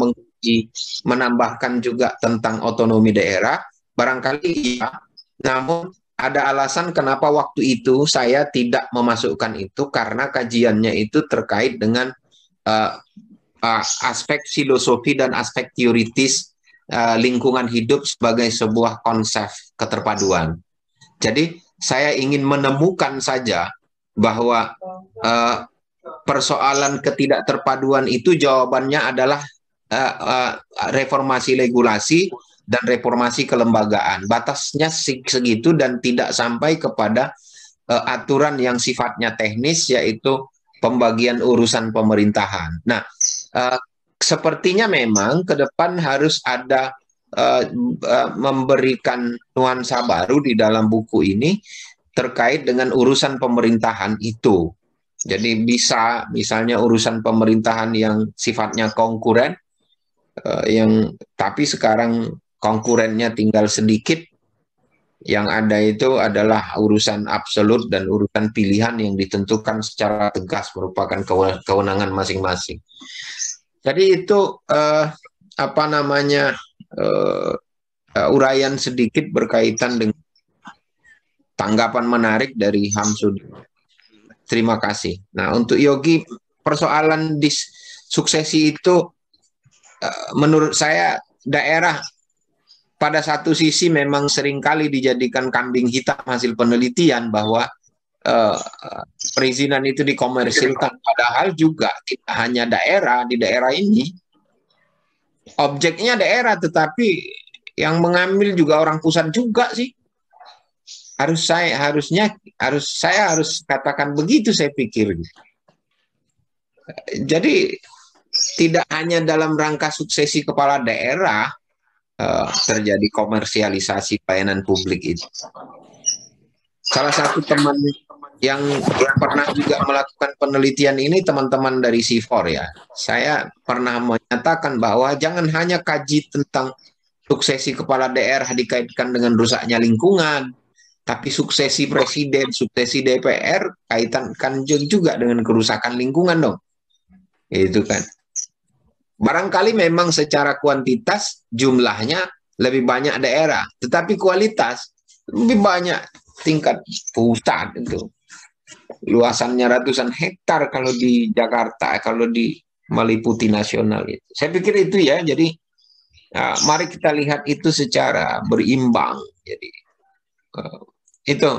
menambahkan juga tentang otonomi daerah, barangkali ya, namun ada alasan kenapa waktu itu saya tidak memasukkan itu, karena kajiannya itu terkait dengan aspek filosofi dan aspek teoritis lingkungan hidup sebagai sebuah konsep keterpaduan. Jadi saya ingin menemukan saja bahwa persoalan ketidakterpaduan itu jawabannya adalah reformasi regulasi dan reformasi kelembagaan. Batasnya segitu dan tidak sampai kepada aturan yang sifatnya teknis, yaitu pembagian urusan pemerintahan. Nah, sepertinya memang ke depan harus ada memberikan nuansa baru di dalam buku ini terkait dengan urusan pemerintahan itu. Jadi bisa misalnya urusan pemerintahan yang sifatnya konkuren, tapi sekarang konkurennya tinggal sedikit, yang ada itu adalah urusan absolut dan urusan pilihan yang ditentukan secara tegas merupakan kewenangan masing-masing. Jadi itu uraian sedikit berkaitan dengan tanggapan menarik dari Hamsuddin. Terima kasih. Nah, untuk Yogi, persoalan suksesi itu menurut saya daerah pada satu sisi memang seringkali dijadikan kambing hitam hasil penelitian bahwa perizinan itu dikomersilkan, padahal juga tidak hanya daerah, di daerah ini objeknya daerah, tetapi yang mengambil juga orang pusat juga sih. Saya harus katakan begitu, saya pikir. Jadi tidak hanya dalam rangka suksesi kepala daerah terjadi komersialisasi pelayanan publik itu. Salah satu teman yang pernah juga melakukan penelitian ini, teman-teman dari C4 ya. Saya pernah menyatakan bahwa jangan hanya kaji tentang suksesi kepala daerah dikaitkan dengan rusaknya lingkungan, tapi suksesi presiden, suksesi DPR kaitankan juga dengan kerusakan lingkungan dong. Itu kan. Barangkali memang secara kuantitas jumlahnya lebih banyak daerah, tetapi kualitas lebih banyak tingkat pusat itu. Luasannya ratusan hektar kalau di Jakarta, kalau di meliputi nasional itu. Saya pikir itu ya. Jadi mari kita lihat itu secara berimbang. Jadi itu.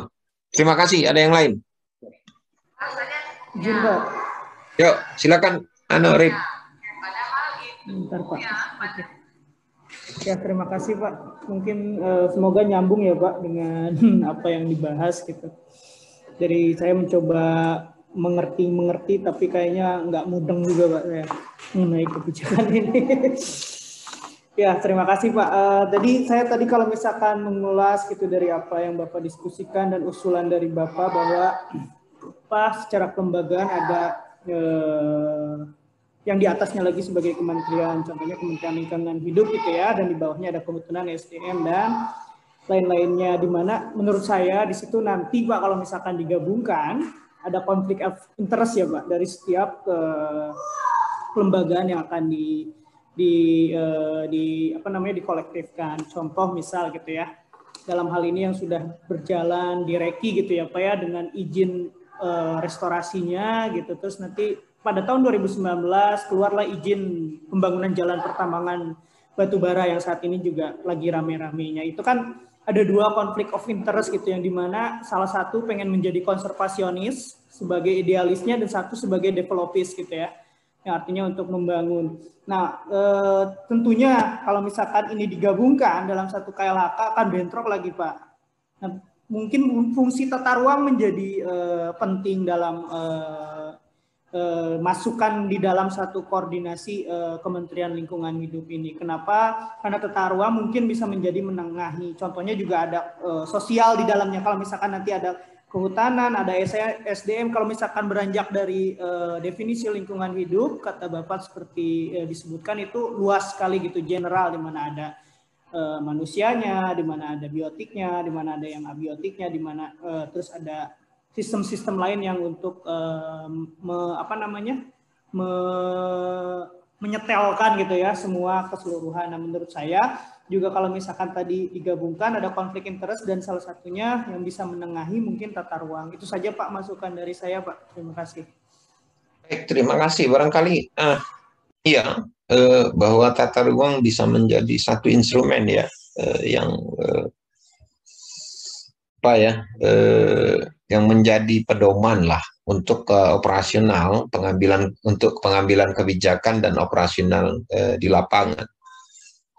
Terima kasih. Ada yang lain? Jumbo. Yuk, silakan. Rip. Bentar, Pak. Oke. Ya, terima kasih, Pak. Mungkin semoga nyambung ya, Pak, dengan apa yang dibahas gitu. Dari saya mencoba mengerti, tapi kayaknya nggak mudeng juga, Pak, saya mengenai kebijakan ini. Ya, terima kasih, Pak. Tadi kalau misalkan mengulas gitu dari apa yang Bapak diskusikan dan usulan dari Bapak bahwa secara kelembagaan ada yang di atasnya lagi sebagai kementerian, contohnya Kementerian Lingkungan Hidup gitu ya, dan di bawahnya ada Kementerian SDM dan lain-lainnya, di mana menurut saya di situ nanti Pak kalau misalkan digabungkan ada konflik of interest ya Pak dari setiap kelembagaan yang akan dikolektifkan. Contoh misal gitu ya, dalam hal ini yang sudah berjalan di Reki gitu ya Pak ya, dengan izin restorasinya gitu, terus nanti pada tahun 2019 keluarlah izin pembangunan jalan pertambangan batubara yang saat ini juga lagi rame-ramenya. Itu kan ada dua konflik of interest gitu, yang dimana salah satu pengen menjadi konservasionis sebagai idealisnya dan satu sebagai developis gitu ya, yang artinya untuk membangun. Nah tentunya kalau misalkan ini digabungkan dalam satu KLHK akan bentrok lagi Pak. Nah, mungkin fungsi tata ruang menjadi penting dalam masukan di dalam satu koordinasi Kementerian Lingkungan Hidup ini. Kenapa? Karena tata ruang mungkin bisa menjadi menengahi. Contohnya juga ada sosial di dalamnya. Kalau misalkan nanti ada kehutanan, ada SDM, kalau misalkan beranjak dari definisi lingkungan hidup, kata Bapak seperti disebutkan itu luas sekali gitu, general, di mana ada manusianya, di mana ada biotiknya, di mana ada yang abiotiknya, di mana terus ada sistem-sistem lain yang untuk menyetelkan gitu ya semua keseluruhan. Nah, menurut saya juga kalau misalkan tadi digabungkan ada konflik interest dan salah satunya yang bisa menengahi mungkin tata ruang. Itu saja Pak masukan dari saya Pak. Terima kasih. Baik, terima kasih. Barangkali bahwa tata ruang bisa menjadi satu instrumen ya yang yang menjadi pedoman lah untuk operasional pengambilan kebijakan dan operasional di lapangan.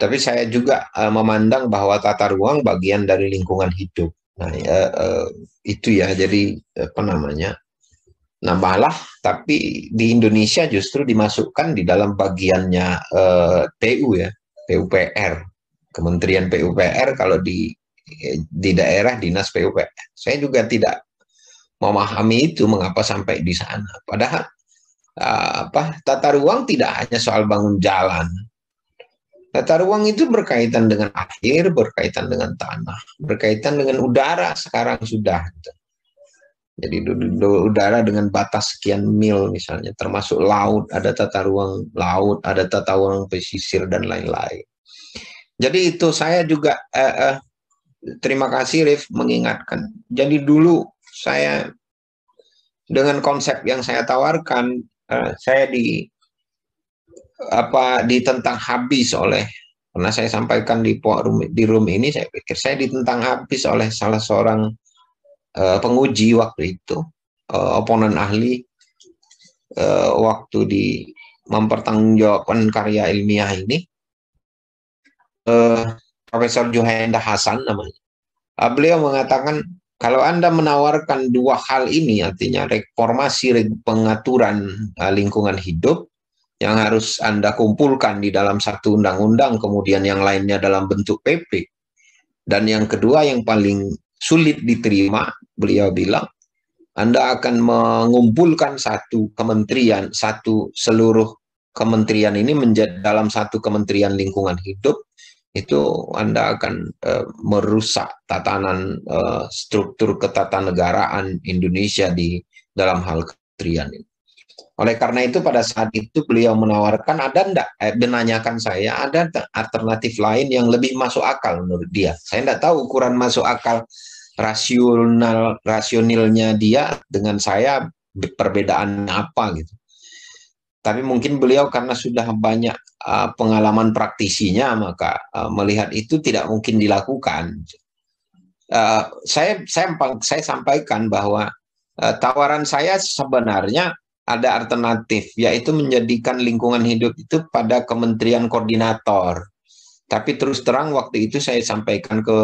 Tapi saya juga memandang bahwa tata ruang bagian dari lingkungan hidup. Nah, itu ya. Jadi nambahlah, tapi di Indonesia justru dimasukkan di dalam bagiannya PU ya, PUPR, Kementerian PUPR. Kalau di daerah dinas PUPR. Saya juga tidak memahami itu mengapa sampai di sana. Padahal tata ruang tidak hanya soal bangun jalan. Tata ruang itu berkaitan dengan air, berkaitan dengan tanah, berkaitan dengan udara sekarang sudah. Jadi udara dengan batas sekian mil misalnya, termasuk laut, ada tata ruang laut, ada tata ruang pesisir dan lain-lain. Jadi itu saya juga terima kasih Rif mengingatkan. Jadi dulu saya dengan konsep yang saya tawarkan, saya ditentang habis oleh Karena saya sampaikan di room ini, saya pikir saya ditentang habis oleh salah seorang penguji waktu itu, oponen ahli, waktu di mempertanggungjawabkan karya ilmiah ini, Profesor Juhaenda Hasan namanya. Beliau mengatakan, kalau Anda menawarkan dua hal ini, artinya reformasi pengaturan lingkungan hidup, yang harus Anda kumpulkan di dalam satu undang-undang, kemudian yang lainnya dalam bentuk PP, dan yang kedua yang paling sulit diterima, beliau bilang, Anda akan mengumpulkan satu kementerian, seluruh kementerian ini menjadi dalam satu kementerian lingkungan hidup, itu Anda akan merusak tatanan struktur ketatanegaraan Indonesia di dalam hal kementerian ini. Oleh karena itu pada saat itu beliau menawarkan, ada enggak, menanyakan saya, ada alternatif lain yang lebih masuk akal menurut dia. Saya enggak tahu ukuran masuk akal rasionalnya dia dengan saya perbedaannya apa gitu. Tapi mungkin beliau karena sudah banyak pengalaman praktisinya, maka melihat itu tidak mungkin dilakukan. Saya sampaikan bahwa tawaran saya sebenarnya ada alternatif, yaitu menjadikan lingkungan hidup itu pada kementerian koordinator. Tapi terus terang waktu itu saya sampaikan ke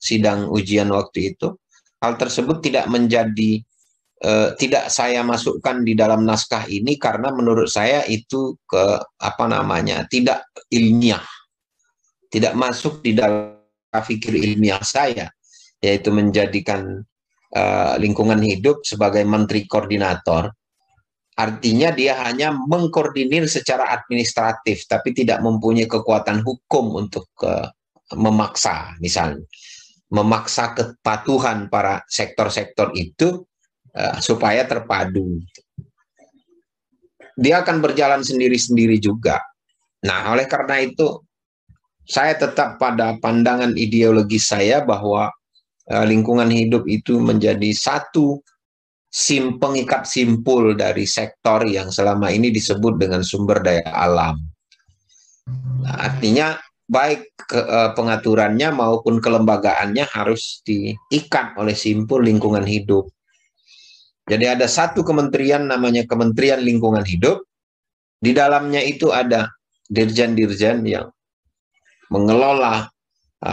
sidang ujian waktu itu, hal tersebut tidak menjadi tidak saya masukkan di dalam naskah ini karena menurut saya itu tidak ilmiah, tidak masuk di dalam pikir ilmiah saya, yaitu menjadikan lingkungan hidup sebagai menteri koordinator. Artinya dia hanya mengkoordinir secara administratif, tapi tidak mempunyai kekuatan hukum untuk memaksa, misalnya memaksa kepatuhan para sektor-sektor itu supaya terpadu. Dia akan berjalan sendiri-sendiri juga. Nah, oleh karena itu, saya tetap pada pandangan ideologis saya bahwa lingkungan hidup itu menjadi satu pengikat simpul dari sektor yang selama ini disebut dengan sumber daya alam. Nah, artinya baik pengaturannya maupun kelembagaannya harus diikat oleh simpul lingkungan hidup. Jadi ada satu kementerian namanya Kementerian Lingkungan Hidup. Di dalamnya itu ada dirjen-dirjen yang mengelola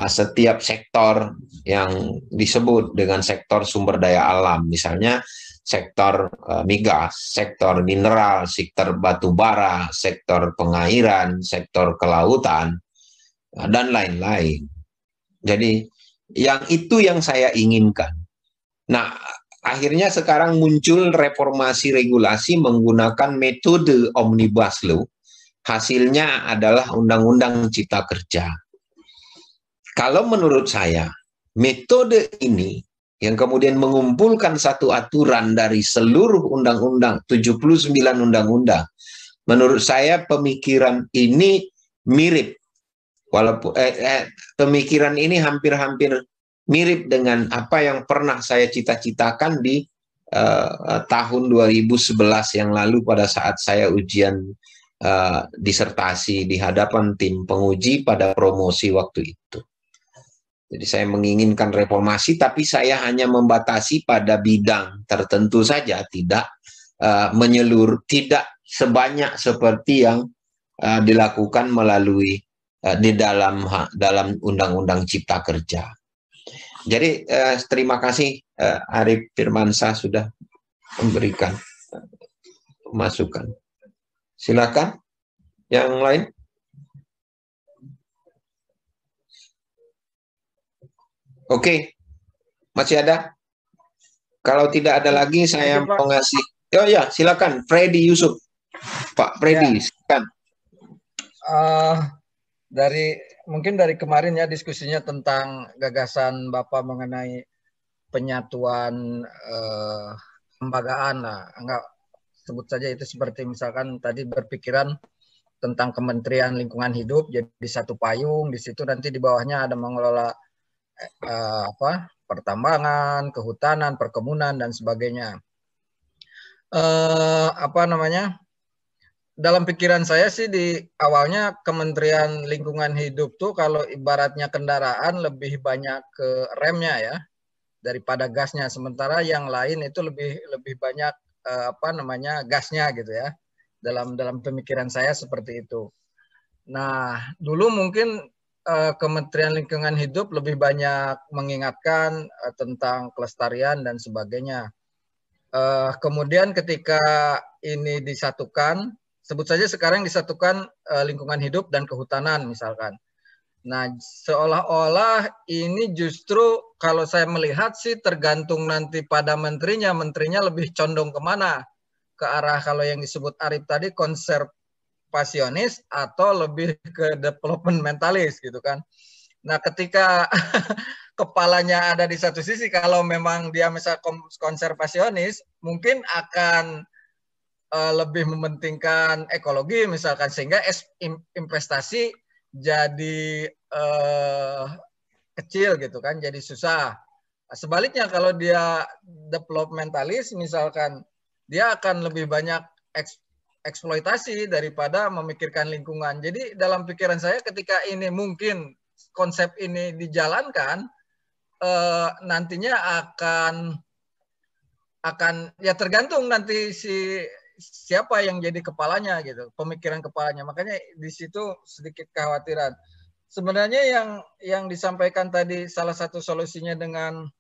setiap sektor yang disebut dengan sektor sumber daya alam. Misalnya sektor migas, sektor mineral, sektor batu bara, sektor pengairan, sektor kelautan, dan lain-lain. Jadi itu yang saya inginkan. Nah, akhirnya sekarang muncul reformasi regulasi menggunakan metode Omnibus Law. Hasilnya adalah Undang-Undang Cipta Kerja. Kalau menurut saya, metode ini yang kemudian mengumpulkan satu aturan dari seluruh undang-undang, 79 undang-undang, menurut saya pemikiran ini mirip. Walaupun pemikiran ini hampir-hampir mirip dengan apa yang pernah saya cita-citakan di tahun 2011 yang lalu pada saat saya ujian disertasi di hadapan tim penguji pada promosi waktu itu. Jadi saya menginginkan reformasi, tapi saya hanya membatasi pada bidang tertentu saja, tidak tidak sebanyak seperti yang dilakukan melalui di dalam Undang-Undang Cipta Kerja. Jadi terima kasih Arif Firmansyah sudah memberikan masukan. Silakan yang lain. Oke, masih ada? Kalau tidak ada lagi, saya mau ngasih. Oh ya, silakan, Freddy Yusuf, Pak Freddy, silakan. Mungkin dari kemarin ya diskusinya tentang gagasan Bapak mengenai penyatuan lembagaan lah, anggap sebut saja itu seperti misalkan tadi berpikiran tentang Kementerian Lingkungan Hidup jadi satu payung, di situ nanti di bawahnya ada mengelola pertambangan, kehutanan, perkebunan dan sebagainya. dalam pikiran saya sih di awalnya Kementerian Lingkungan Hidup tuh kalau ibaratnya kendaraan lebih banyak ke remnya ya daripada gasnya, sementara yang lain itu lebih banyak gasnya gitu ya. Dalam pemikiran saya seperti itu. Nah, dulu mungkin Kementerian Lingkungan Hidup lebih banyak mengingatkan tentang kelestarian dan sebagainya. Kemudian ketika ini disatukan, sebut saja sekarang disatukan lingkungan hidup dan kehutanan misalkan. Nah, seolah-olah ini justru kalau saya melihat sih tergantung nanti pada menterinya lebih condong kemana? Ke arah kalau yang disebut Arif tadi konservasionis atau lebih ke developmentalis gitu kan. Nah, ketika kepalanya ada di satu sisi, kalau memang dia misalnya konservasionis, mungkin akan lebih mementingkan ekologi misalkan, sehingga investasi jadi kecil gitu kan, jadi susah. Sebaliknya kalau dia developmentalis misalkan, dia akan lebih banyak eksploitasi daripada memikirkan lingkungan. Jadi dalam pikiran saya ketika ini mungkin konsep ini dijalankan, nantinya akan ya tergantung nanti siapa yang jadi kepalanya gitu, pemikiran kepalanya. Makanya di situ sedikit kekhawatiran. Sebenarnya yang disampaikan tadi salah satu solusinya dengan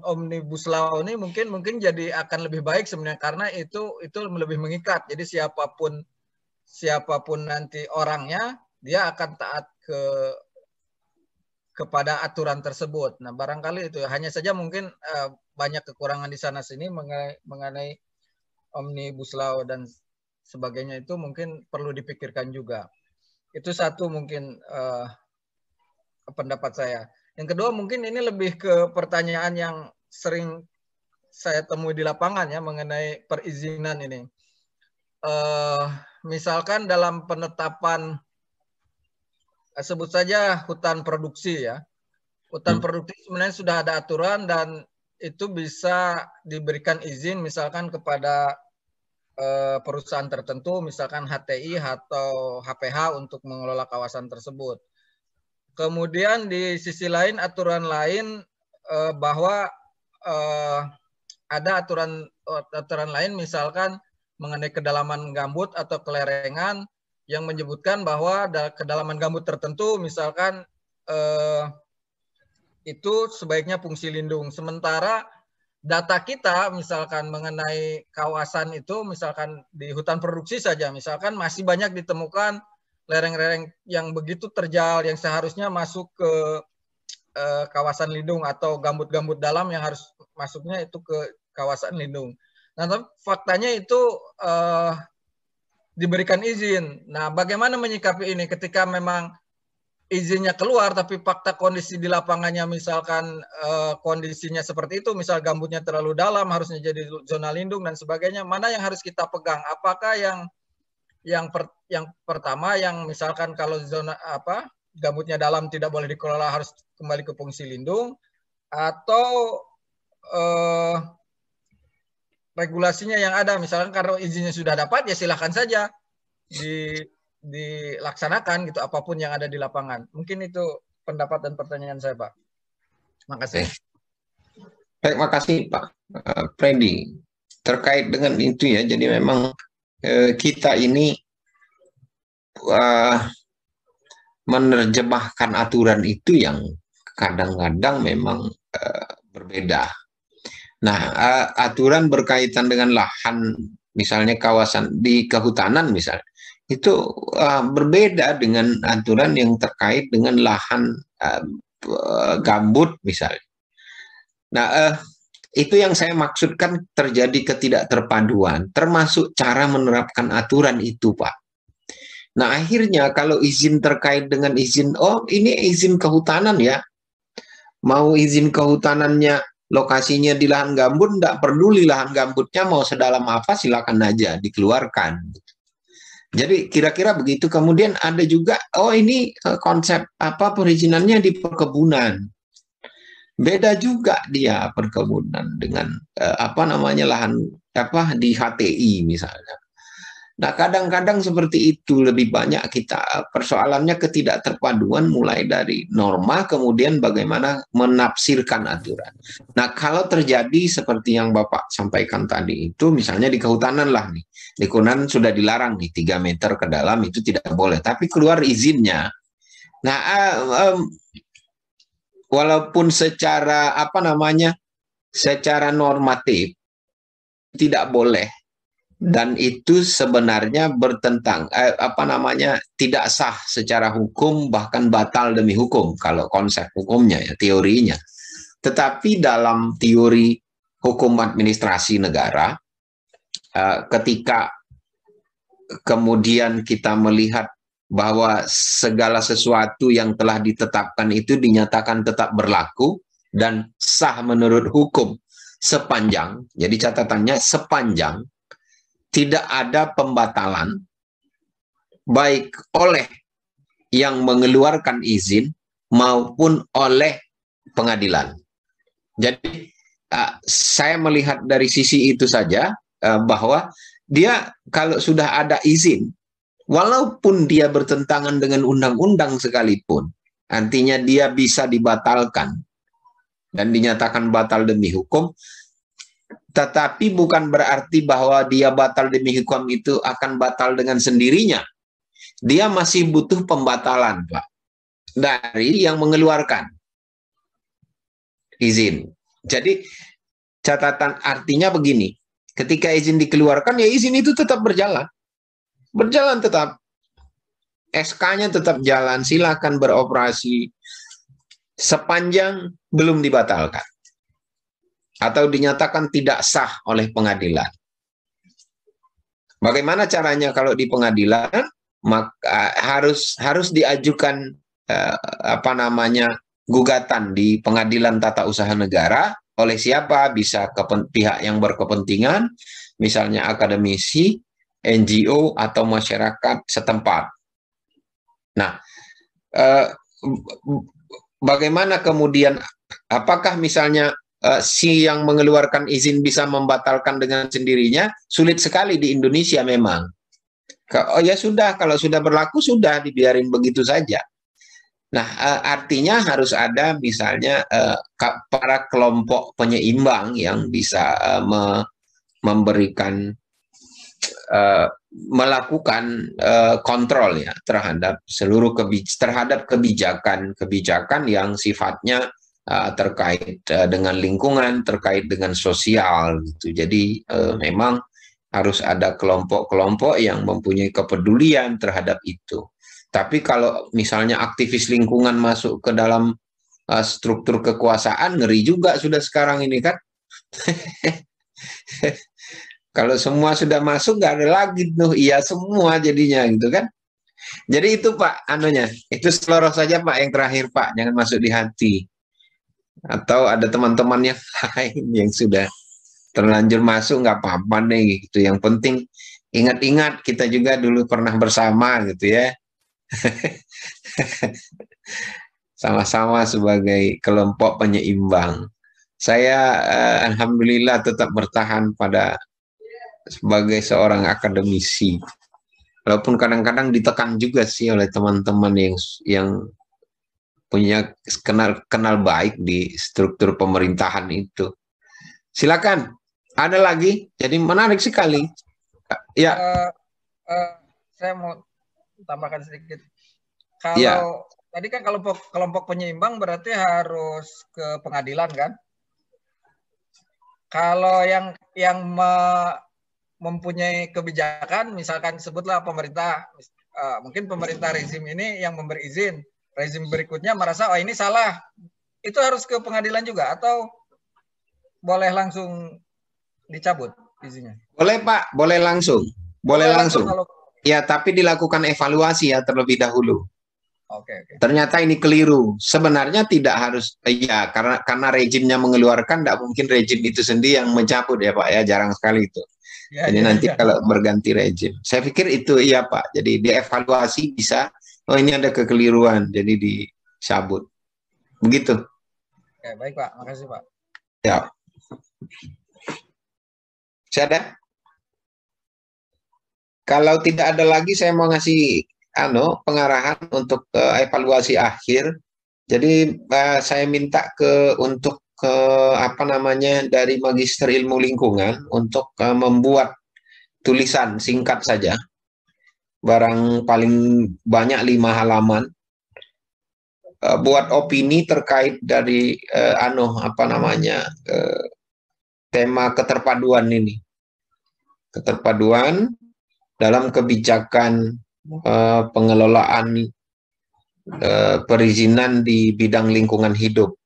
Omnibus Law ini mungkin jadi akan lebih baik sebenarnya, karena itu lebih mengikat. Jadi siapapun nanti orangnya, dia akan taat kepada aturan tersebut. Nah, barangkali itu hanya saja mungkin banyak kekurangan di sana sini mengenai Omnibus Law dan sebagainya, itu mungkin perlu dipikirkan juga. Itu satu mungkin pendapat saya. Yang kedua mungkin ini lebih ke pertanyaan yang sering saya temui di lapangan ya mengenai perizinan ini. Misalkan dalam penetapan sebut saja hutan produksi ya. Hutan produksi sebenarnya sudah ada aturan dan itu bisa diberikan izin misalkan kepada perusahaan tertentu, misalkan HTI atau HPH untuk mengelola kawasan tersebut. Kemudian di sisi lain aturan lain bahwa ada aturan lain misalkan mengenai kedalaman gambut atau kelerengan yang menyebutkan bahwa kedalaman gambut tertentu misalkan itu sebaiknya fungsi lindung. Sementara data kita misalkan mengenai kawasan itu misalkan di hutan produksi saja misalkan masih banyak ditemukan lereng-lereng yang begitu terjal yang seharusnya masuk ke kawasan lindung atau gambut-gambut dalam yang harus masuknya itu ke kawasan lindung. Nah, tapi faktanya itu diberikan izin. Nah, bagaimana menyikapi ini ketika memang izinnya keluar tapi fakta kondisi di lapangannya misalkan kondisinya seperti itu, misal gambutnya terlalu dalam harusnya jadi zona lindung dan sebagainya, mana yang harus kita pegang? Apakah yang pertama yang misalkan kalau zona gambutnya dalam tidak boleh dikelola harus kembali ke fungsi lindung, atau regulasinya yang ada misalkan kalau izinnya sudah dapat ya silahkan saja dilaksanakan gitu apapun yang ada di lapangan. Mungkin itu pendapat dan pertanyaan saya, Pak. Makasih. Baik, makasih Pak Freddy. Terkait dengan itu ya, jadi memang kita ini menerjemahkan aturan itu yang kadang-kadang memang berbeda. Nah, aturan berkaitan dengan lahan, misalnya kawasan di kehutanan misalnya, itu berbeda dengan aturan yang terkait dengan lahan gambut misalnya. Nah, itu yang saya maksudkan terjadi ketidakterpaduan, termasuk cara menerapkan aturan itu, Pak. Nah, akhirnya kalau izin terkait dengan izin, oh ini izin kehutanan ya, mau izin kehutanannya lokasinya di lahan gambut, tidak peduli lahan gambutnya mau sedalam apa, silakan aja dikeluarkan. Jadi kira-kira begitu. Kemudian ada juga, oh ini konsep perizinannya di perkebunan. Beda juga dia perkebunan dengan lahan di HTI misalnya. Nah, kadang-kadang seperti itu lebih banyak kita persoalannya ketidakterpaduan mulai dari norma kemudian bagaimana menafsirkan aturan. Nah, kalau terjadi seperti yang Bapak sampaikan tadi itu misalnya di kehutanan lah nih. Di kehutanan sudah dilarang nih 3 meter ke dalam itu tidak boleh, tapi keluar izinnya. Nah, walaupun secara secara normatif tidak boleh. Dan itu sebenarnya bertentang tidak sah secara hukum, bahkan batal demi hukum kalau konsep hukumnya ya, teorinya. Tetapi dalam teori hukum administrasi negara, ketika kemudian kita melihat bahwa segala sesuatu yang telah ditetapkan itu dinyatakan tetap berlaku dan sah menurut hukum sepanjang, jadi catatannya sepanjang tidak ada pembatalan baik oleh yang mengeluarkan izin maupun oleh pengadilan. Jadi saya melihat dari sisi itu saja bahwa dia kalau sudah ada izin, walaupun dia bertentangan dengan undang-undang sekalipun, artinya dia bisa dibatalkan dan dinyatakan batal demi hukum. Tetapi bukan berarti bahwa dia batal demi hukum itu akan batal dengan sendirinya. Dia masih butuh pembatalan, Pak, dari yang mengeluarkan izin. Jadi catatan artinya begini, ketika izin dikeluarkan ya izin itu tetap berjalan. Berjalan tetap. SK-nya tetap jalan, silakan beroperasi sepanjang belum dibatalkan atau dinyatakan tidak sah oleh pengadilan. Bagaimana caranya kalau di pengadilan? Maka harus diajukan gugatan di Pengadilan Tata Usaha Negara oleh siapa? Bisa ke pihak yang berkepentingan, misalnya akademisi, NGO atau masyarakat setempat. Nah, bagaimana kemudian? Apakah misalnya si yang mengeluarkan izin bisa membatalkan dengan sendirinya? Sulit sekali di Indonesia memang. Oh ya sudah, kalau sudah berlaku sudah dibiarin begitu saja. Nah, artinya harus ada misalnya para kelompok penyeimbang yang bisa memberikan melakukan kontrol ya terhadap seluruh kebijakan yang sifatnya terkait dengan lingkungan, terkait dengan sosial gitu. Jadi memang harus ada kelompok-kelompok yang mempunyai kepedulian terhadap itu. Tapi kalau misalnya aktivis lingkungan masuk ke dalam struktur kekuasaan, ngeri juga sudah sekarang ini kan. Kalau semua sudah masuk, nggak ada lagi tuh, iya semua jadinya gitu kan. Jadi itu Pak, itu seloroh saja Pak, yang terakhir Pak, jangan masuk di hati. Atau ada teman-teman yang lain yang sudah terlanjur masuk, nggak apa-apa nih gitu. Yang penting ingat-ingat kita juga dulu pernah bersama gitu ya. Sama-sama sebagai kelompok penyeimbang. Saya alhamdulillah tetap bertahan pada sebagai seorang akademisi. Walaupun kadang-kadang ditekan juga sih oleh teman-teman yang punya kenal baik di struktur pemerintahan itu. Silakan. Ada lagi, jadi menarik sekali. Ya. Saya mau tambahkan sedikit. Kalau tadi kan kelompok penyeimbang berarti harus ke pengadilan kan? Kalau yang mempunyai kebijakan, misalkan sebutlah pemerintah, mungkin pemerintah rezim ini yang memberi izin, rezim berikutnya merasa oh ini salah, itu harus ke pengadilan juga atau boleh langsung dicabut izinnya? Boleh Pak, boleh langsung. Boleh langsung. Ya, tapi dilakukan evaluasi ya terlebih dahulu. Oke. Ternyata ini keliru. Sebenarnya tidak harus, ya karena rejimnya mengeluarkan, tidak mungkin rejim itu sendiri yang mencabut ya Pak ya, jarang sekali itu. Jadi nanti kalau berganti rejim. Saya pikir itu iya Pak. Jadi dievaluasi bisa, oh ini ada kekeliruan, jadi dicabut. Begitu. Ya, baik Pak, makasih Pak. Ya. Saya ada? Kalau tidak ada lagi, saya mau ngasih pengarahan untuk evaluasi akhir. Jadi saya minta untuk dari Magister Ilmu Lingkungan untuk membuat tulisan singkat saja, barang paling banyak 5 halaman, buat opini terkait dari tema keterpaduan ini, keterpaduan dalam kebijakan pengelolaan perizinan di bidang lingkungan hidup.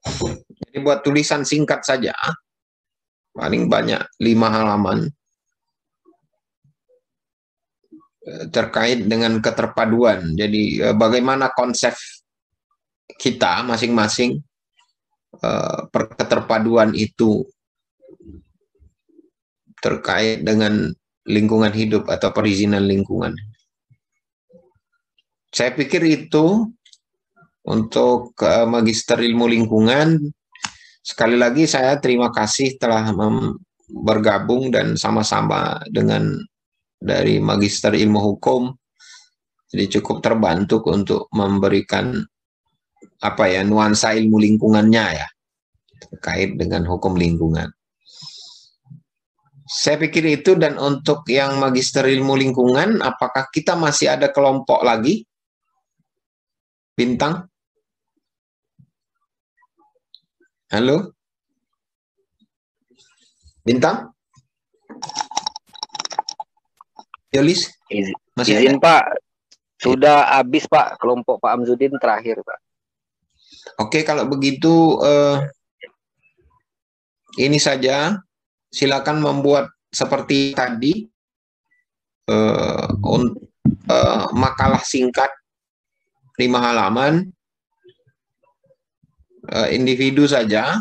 Jadi buat tulisan singkat saja, paling banyak 5 halaman, terkait dengan keterpaduan. Jadi bagaimana konsep kita masing-masing keterpaduan itu terkait dengan lingkungan hidup atau perizinan lingkungan. Saya pikir itu untuk Magister Ilmu Lingkungan. Sekali lagi saya terima kasih telah bergabung dan sama-sama dengan dari Magister Ilmu Hukum. Jadi cukup terbantu untuk memberikan nuansa ilmu lingkungannya ya terkait dengan hukum lingkungan. Saya pikir itu. Dan untuk yang Magister Ilmu Lingkungan, apakah kita masih ada kelompok lagi? Bintang? Halo? Bintang? Yolis? Masih Izin ada? Pak, sudah habis Pak, kelompok Pak Amzudin terakhir Pak. Oke, kalau begitu ini saja. Silakan membuat seperti tadi, makalah singkat 5 halaman, individu saja,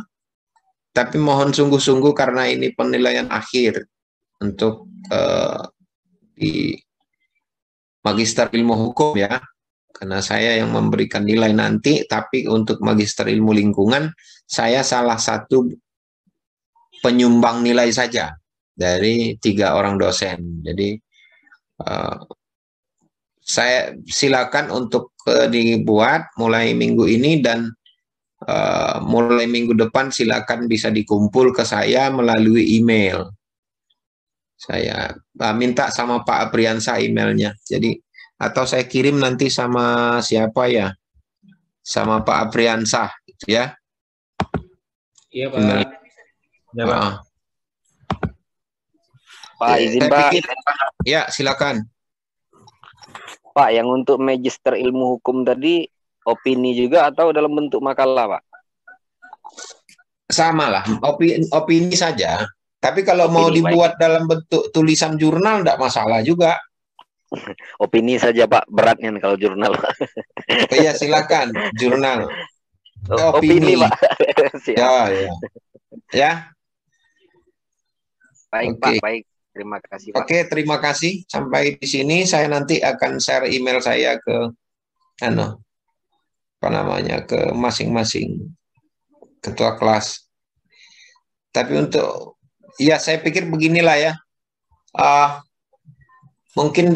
tapi mohon sungguh-sungguh karena ini penilaian akhir untuk di Magister Ilmu Hukum ya, karena saya yang memberikan nilai nanti. Tapi untuk Magister Ilmu Lingkungan, saya salah satu penyumbang nilai saja dari 3 orang dosen. Jadi saya silakan untuk dibuat mulai minggu ini, dan mulai minggu depan silakan bisa dikumpul ke saya melalui email. Saya minta sama Pak Apriansah emailnya. Jadi atau saya kirim nanti sama siapa ya? Sama Pak Apriansah gitu ya. Iya Pak. Email. Ya, Pak. Pak, izin Pak. Ya, silakan. Pak, yang untuk Magister Ilmu Hukum tadi opini juga atau dalam bentuk makalah, Pak? Sama lah, opini saja. Tapi kalau mau dibuat dalam bentuk tulisan jurnal, enggak masalah juga. Opini saja, Pak. Beratnya kalau jurnal. Iya, silakan. Jurnal. Opini, Pak. Ya, ya. Ya. Baik, Pak. Baik. Terima kasih, Pak. Oke, terima kasih. Sampai di sini saya nanti akan share email saya ke ke masing-masing ketua kelas. Tapi untuk saya pikir beginilah ya. Mungkin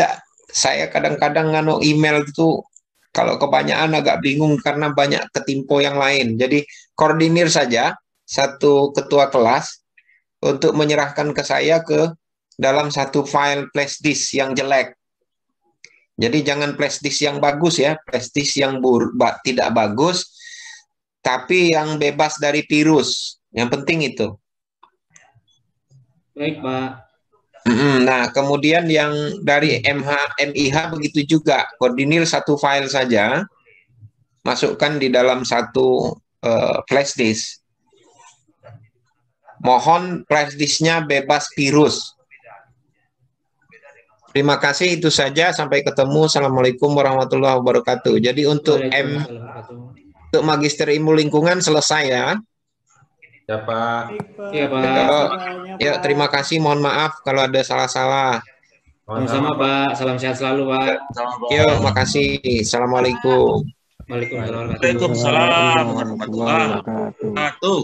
saya kadang-kadang email itu kalau kebanyakan agak bingung karena banyak ketimpo yang lain. Jadi koordinir saja satu ketua kelas untuk menyerahkan ke saya dalam satu file flash disk yang jelek. Jadi jangan flash disk yang bagus ya, flash disk yang tidak bagus, tapi yang bebas dari virus. Yang penting itu. Baik, Pak. Nah, kemudian yang dari MIH begitu juga, koordinir satu file saja, masukkan di dalam satu flash disk. Mohon flash disknya bebas virus. Terima kasih, itu saja. Sampai ketemu. Assalamualaikum warahmatullahi wabarakatuh. Jadi untuk untuk Magister Ilmu Lingkungan selesai ya. Ya Pak. Iya Pak. Ya, terima kasih. Mohon maaf kalau ada salah-salah. Sama-sama Pak. Salam sehat selalu Pak. Yuk, makasih. Assalamualaikum. Waalaikumsalam warahmatullahi wabarakatuh. Aduh.